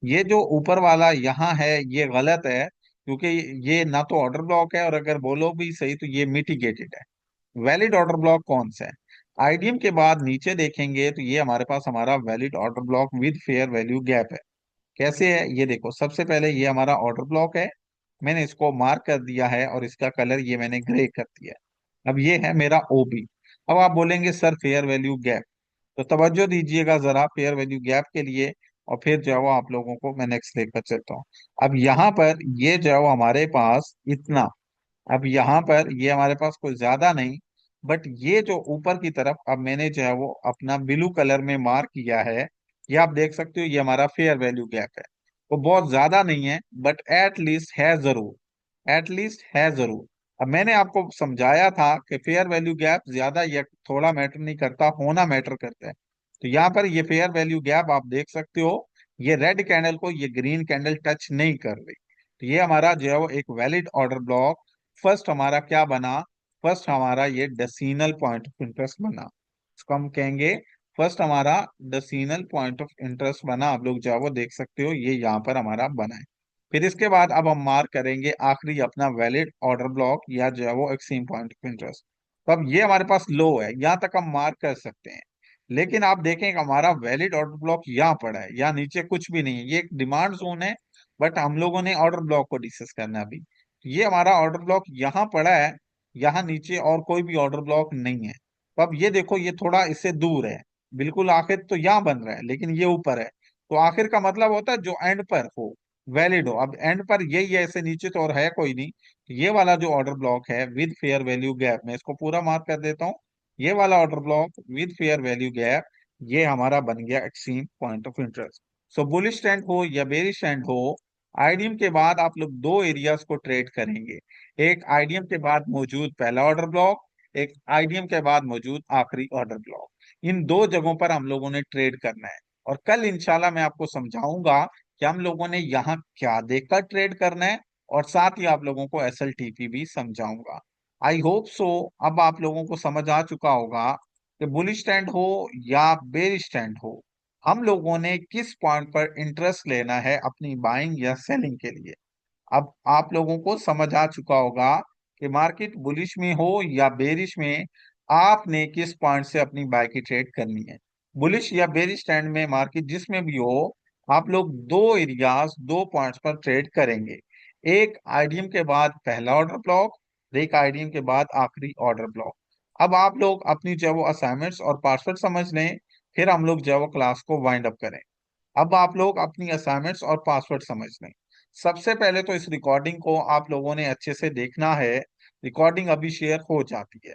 ये जो ऊपर वाला यहाँ है ये गलत है, क्योंकि ये ना तो ऑर्डर ब्लॉक है, और अगर बोलो भी सही तो ये मिटिगेटेड है। वैलिड ऑर्डर ब्लॉक कौन सा है? आईडीएम के बाद नीचे देखेंगे तो ये हमारे पास हमारा valid order block with fair value gap है। कैसे है ये देखो, सबसे पहले ये हमारा ऑर्डर ब्लॉक है, मैंने इसको मार्क कर दिया है, और इसका कलर ये मैंने ग्रे कर दिया है। अब ये है मेरा ओबी। अब आप बोलेंगे सर फेयर वैल्यू गैप, तो तवज्जो दीजिएगा जरा फेयर वैल्यू गैप के लिए, और फिर जो है वो आप लोगों को मैं नेक्स्ट लेकर चलता हूँ। अब यहाँ पर ये जो है वो हमारे पास इतना, अब यहाँ पर ये हमारे पास कोई ज्यादा नहीं, बट ये जो ऊपर की तरफ अब मैंने जो है वो अपना ब्लू कलर में मार्क किया है, ये आप देख सकते हो, ये हमारा फेयर वैल्यू गैप है। वो बहुत ज्यादा नहीं है, बट एट लीस्ट है जरूर, एट लीस्ट है जरूर। अब मैंने आपको समझाया था कि फेयर वैल्यू गैप ज्यादा या थोड़ा मैटर नहीं करता, होना मैटर करता है। तो यहाँ पर ये फेयर वैल्यू गैप आप देख सकते हो, ये रेड कैंडल को ये ग्रीन कैंडल टच नहीं कर रही। तो ये हमारा जो है वो एक वैलिड ऑर्डर ब्लॉक फर्स्ट हमारा क्या बना, फर्स्ट हमारा ये डेसिमल पॉइंट ऑफ इंटरेस्ट बना। इसको हम कहेंगे फर्स्ट हमारा डेसिमल पॉइंट ऑफ इंटरेस्ट बना। आप लोग जो है वो देख सकते हो ये यहाँ पर हमारा बना है। फिर इसके बाद अब हम मार्क करेंगे आखिरी अपना वैलिड ऑर्डर ब्लॉक या जो है वो एक्सट्रीम पॉइंट ऑफ इंटरेस्ट। तो अब ये हमारे पास लो है, यहाँ तक हम मार्क कर सकते हैं। लेकिन आप देखें कि हमारा वैलिड ऑर्डर ब्लॉक यहाँ पड़ा है, यहाँ नीचे कुछ भी नहीं है, ये एक डिमांड जोन है। बट हम लोगों ने ऑर्डर ब्लॉक को डिस्कस करना है अभी। ये हमारा ऑर्डर ब्लॉक यहाँ पड़ा है, यहाँ नीचे और कोई भी ऑर्डर ब्लॉक नहीं है। तो अब ये देखो ये थोड़ा इससे दूर है, बिल्कुल आखिर तो यहाँ बन रहा है लेकिन ये ऊपर है। तो आखिर का मतलब होता है जो एंड पर हो, वैलिड हो। अब एंड पर यही है, ऐसे नीचे तो और है कोई नहीं। ये वाला जो ऑर्डर ब्लॉक है विद फेयर वैल्यू गैप, मैं इसको पूरा मार्क कर देता हूँ। ये वाला order block with fair value gap, ये हमारा बन गया extreme point of interest. So bullish trend हो या बेरिश ट्रेंड हो, आईडीएम के बाद आप लोग दो एरियाज को ट्रेड करेंगे। एक आईडीएम के बाद मौजूद पहला ऑर्डर ब्लॉक, एक आईडीएम के बाद मौजूद आखिरी ऑर्डर ब्लॉक। इन दो जगहों पर हम लोगों ने ट्रेड करना है। और कल इंशाल्लाह मैं आपको समझाऊंगा कि हम लोगों ने यहाँ क्या देखकर ट्रेड करना है, और साथ ही आप लोगों को एसएलटीपी भी समझाऊंगा। आई होप सो अब आप लोगों को समझ आ चुका होगा कि बुलिश स्टैंड हो या बेरिश स्टैंड हो, हम लोगों ने किस पॉइंट पर इंटरेस्ट लेना है अपनी बाइंग या सेलिंग के लिए। अब आप लोगों को समझ आ चुका होगा कि मार्केट बुलिश में हो या बेरिश में आपने किस पॉइंट से अपनी बाय की ट्रेड करनी है। बुलिश या बेरिश स्टैंड में मार्केट जिसमें भी हो, आप लोग दो एरियाज दो पॉइंट्स पर ट्रेड करेंगे। एक आईडीएम के बाद पहला ऑर्डर ब्लॉक, एक आईडीएम के बाद आखिरी ऑर्डर ब्लॉक। अब आप लोग अपनी जो है वो असाइनमेंट्स और पासवर्ड समझ लें, फिर हम लोग जो है वो क्लास को वाइंड अप करें। अब आप लोग अपनी असाइनमेंट्स और पासवर्ड समझ लें। सबसे पहले तो इस रिकॉर्डिंग को आप लोगों ने अच्छे से देखना है। रिकॉर्डिंग अभी शेयर हो जाती है।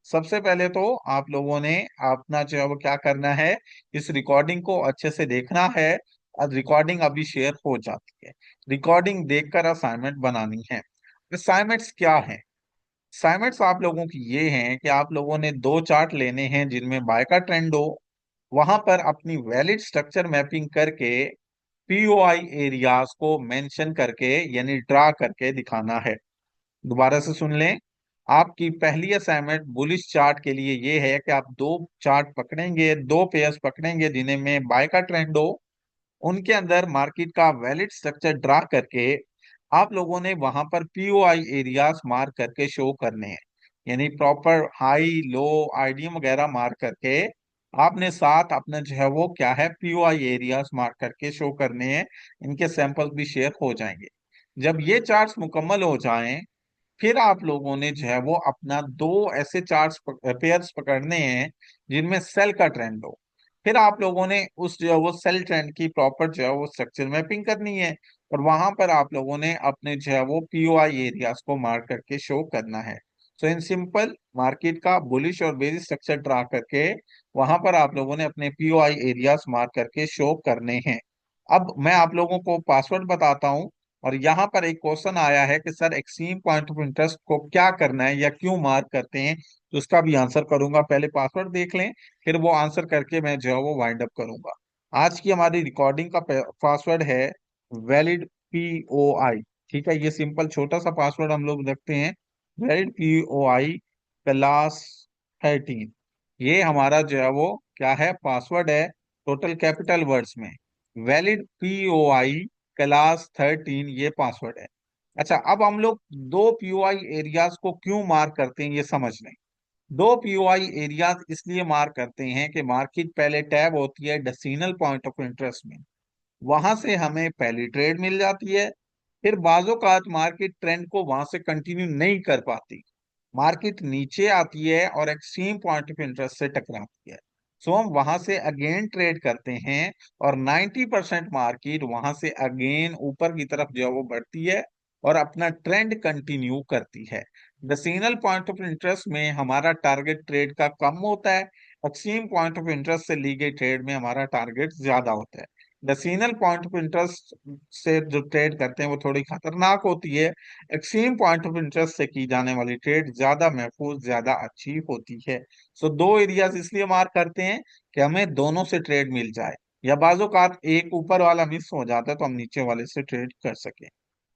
सबसे पहले तो आप लोगों ने अपना जो है वो क्या करना है, इस रिकॉर्डिंग को अच्छे से देखना है। अब रिकॉर्डिंग अभी शेयर हो जाती है, रिकॉर्डिंग देखकर असाइनमेंट बनानी है। असाइनमेंट्स क्या है? असाइनमेंट्स आप लोगों की ये हैं कि आप लोगों ने दो चार्ट लेने हैं जिनमें बाय का ट्रेंड हो, वहां पर अपनी वैलिड स्ट्रक्चर मैपिंग करके पीओआई एरियाज को मेंशन करके यानी ड्रा करके दिखाना है। दोबारा से सुन लें, आपकी पहली असाइनमेंट बुलिश चार्ट के लिए ये है कि आप दो चार्ट पकड़ेंगे, दो पेयर्स पकड़ेंगे जिन्हें में बाय का ट्रेंड हो, उनके अंदर मार्केट का वैलिड स्ट्रक्चर ड्रा करके आप लोगों ने वहां पर पीओआई एरियाज मार्क करके शो करने हैं। यानी प्रॉपर हाई लो आईडीएम वगैरह मार्क करके आपने साथ अपना जो है वो क्या है पीओआई एरियाज मार्क करके शो करने हैं। इनके सैंपल भी शेयर हो जाएंगे। जब ये चार्ट्स मुकम्मल हो जाएं, फिर आप लोगों ने जो है वो अपना दो ऐसे चार्ट्स पेयर्स पकड़ने हैं जिनमें सेल का ट्रेंड हो। फिर आप लोगों ने उस जो है वो सेल ट्रेंड की प्रॉपर जो है वो स्ट्रक्चर मैपिंग करनी है। और वहां पर आप लोगों ने अपने जो है वो पीओआई एरियाज को मार्क करके शो करना है। सो इन सिंपल, मार्केट का बुलिश और बेरिश स्ट्रक्चर ड्रा करके वहां पर आप लोगों ने अपने पीओआई एरियाज मार्क करके शो करने हैं। अब मैं आप लोगों को पासवर्ड बताता हूँ। और यहाँ पर एक क्वेश्चन आया है कि sir extreme point of interest को क्या करना है या क्यों मार्क करते हैं, तो उसका भी आंसर करूंगा। पहले पासवर्ड देख लें, फिर वो आंसर करके मैं जो है वो वाइंड अप करूंगा। आज की हमारी रिकॉर्डिंग का पासवर्ड है वैलिड पीओआई। ठीक है, ये सिंपल छोटा सा पासवर्ड हम लोग रखते हैं, वैलिड पीओआई क्लास 13। ये हमारा जो है वो क्या है पासवर्ड है, टोटल कैपिटल वर्ड्स में वैलिड पीओआई क्लास 13 ये पासवर्ड है। अच्छा, अब हम लोग दो पीओआई एरियाज को क्यों मार्क करते हैं ये समझ लें। दो पीओआई एरियाज इसलिए मार्क करते हैं कि मार्केट पहले टैब होती है डेसिमल पॉइंट ऑफ इंटरेस्ट में, वहां से हमें पहली ट्रेड मिल जाती है। फिर बाजों का मार्केट ट्रेंड को वहां से कंटिन्यू नहीं कर पाती, मार्केट नीचे आती है और एक्सट्रीम पॉइंट ऑफ इंटरेस्ट से टकराती है। सो हम वहां से अगेन ट्रेड करते हैं और 90% मार्केट वहां से अगेन ऊपर की तरफ जो है वो बढ़ती है और अपना ट्रेंड कंटिन्यू करती है। डेसिमल पॉइंट ऑफ इंटरेस्ट में हमारा टारगेट ट्रेड का कम होता है, एक्सट्रीम पॉइंट ऑफ इंटरेस्ट से ली गई ट्रेड में हमारा टारगेट ज्यादा होता है। डेसिमल पॉइंट ऑफ इंटरेस्ट से जो ट्रेड करते हैं वो थोड़ी खतरनाक होती है। एक्सट्रीम पॉइंट ऑफ इंटरेस्ट से की जाने वाली ट्रेड ज्यादा महफूज, ज्यादा अच्छी होती है। सो दो एरियाज इसलिए मार्क करते हैं कि हमें दोनों से ट्रेड मिल जाए, या बाजू का एक ऊपर वाला मिस हो जाता है तो हम नीचे वाले से ट्रेड कर सके।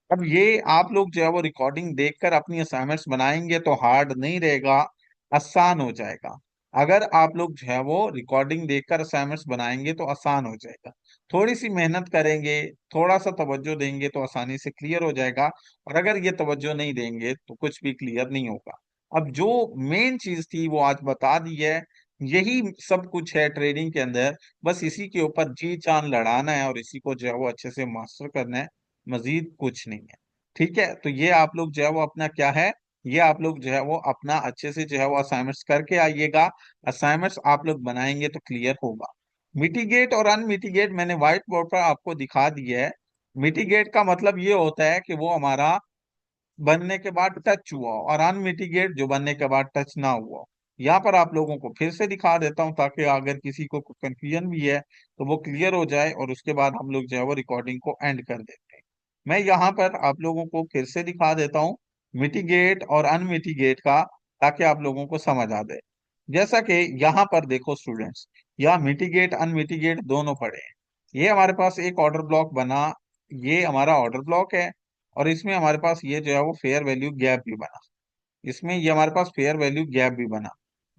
अब ये आप लोग जो है वो रिकॉर्डिंग देखकर अपनी असाइनमेंट्स बनाएंगे तो हार्ड नहीं रहेगा, आसान हो जाएगा। अगर आप लोग जो है वो रिकॉर्डिंग देखकर असाइनमेंट्स बनाएंगे तो आसान हो जाएगा। थोड़ी सी मेहनत करेंगे, थोड़ा सा तवज्जो देंगे तो आसानी से क्लियर हो जाएगा। और अगर ये तवज्जो नहीं देंगे तो कुछ भी क्लियर नहीं होगा। अब जो मेन चीज थी वो आज बता दी है। यही सब कुछ है ट्रेडिंग के अंदर। बस इसी के ऊपर जी जान लड़ाना है और इसी को जो है वो अच्छे से मास्टर करना है, मजीद कुछ नहीं है। ठीक है, तो ये आप लोग जो है वो अपना क्या है, ये आप लोग जो है वो अपना अच्छे से जो है वो असाइनमेंट्स करके आइएगा। असाइनमेंट्स आप लोग बनाएंगे तो क्लियर होगा। मिटिगेट और अनमिटिगेट मैंने व्हाइट बोर्ड पर आपको दिखा दिया है। मिटिगेट का मतलब ये होता है कि वो हमारा बनने के बाद टच हुआ, और अनमिटिगेट जो बनने के बाद टच ना हुआ। यहाँ पर आप लोगों को फिर से दिखा देता हूँ ताकि अगर किसी को कंफ्यूजन भी है तो वो क्लियर हो जाए, और उसके बाद हम लोग जो है वो रिकॉर्डिंग को एंड कर देते हैं। मैं यहाँ पर आप लोगों को फिर से दिखा देता हूँ मिटिगेट और अनमिटिगेट का, ताकि आप लोगों को समझ आ जाए। जैसा कि यहाँ पर देखो स्टूडेंट्स, यहाँ मिटिगेट अनमिटिगेट दोनों पड़े हैं। ये हमारे पास एक ऑर्डर ब्लॉक बना, ये हमारा ऑर्डर ब्लॉक है। और इसमें हमारे पास ये जो है वो फेयर वैल्यू गैप भी बना, इसमें ये हमारे पास फेयर वैल्यू गैप भी बना।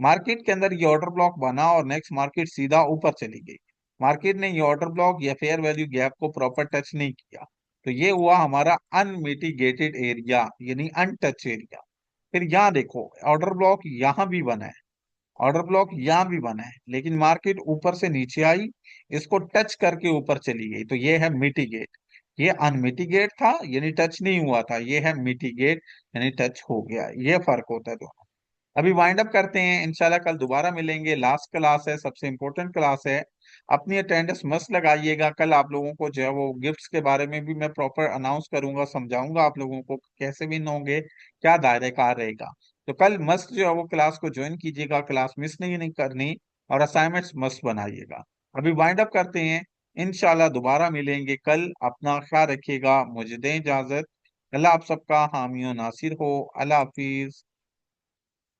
मार्केट के अंदर ये ऑर्डर ब्लॉक बना और नेक्स्ट मार्केट सीधा ऊपर चली गई। मार्केट ने ये ऑर्डर ब्लॉक या फेयर वैल्यू गैप को प्रॉपर टच नहीं किया, तो ये हुआ हमारा अनमिटिगेटेड एरिया, यानी अनटच एरिया। फिर यहाँ देखो ऑर्डर ब्लॉक यहाँ भी बना है, ऑर्डर ब्लॉक यहाँ भी बना है, लेकिन मार्केट ऊपर से नीचे आई, इसको टच करके ऊपर चली गई, तो ये है मिटिगेट। ये अनमिटिगेट था यानी टच नहीं हुआ था, ये है मिटिगेट यानी टच हो गया। ये फर्क होता है दोनों। अभी वाइंड अप करते हैं, इंशाल्लाह कल दोबारा मिलेंगे। लास्ट क्लास है, सबसे इंपॉर्टेंट क्लास है। अपनी अटेंडेंस मस्त लगाइएगा। कल आप लोगों को जो है वो गिफ्ट्स के बारे में भी मैं प्रॉपर अनाउंस करूंगा, समझाऊंगा आप लोगों को कैसे विन होंगे, क्या दायरे कार रहेगा। तो कल मस्त जो है वो क्लास को ज्वाइन कीजिएगा, क्लास मिस नहीं करनी, और असाइनमेंट्स मस्त बनाइएगा। अभी वाइंड अप करते हैं, इंशाल्लाह दोबारा मिलेंगे कल। अपना ख्याल रखिएगा, मुझे दें इजाजत। अल्लाह आप सबका हामी और नासिर हो। अल्लाह हाफिज।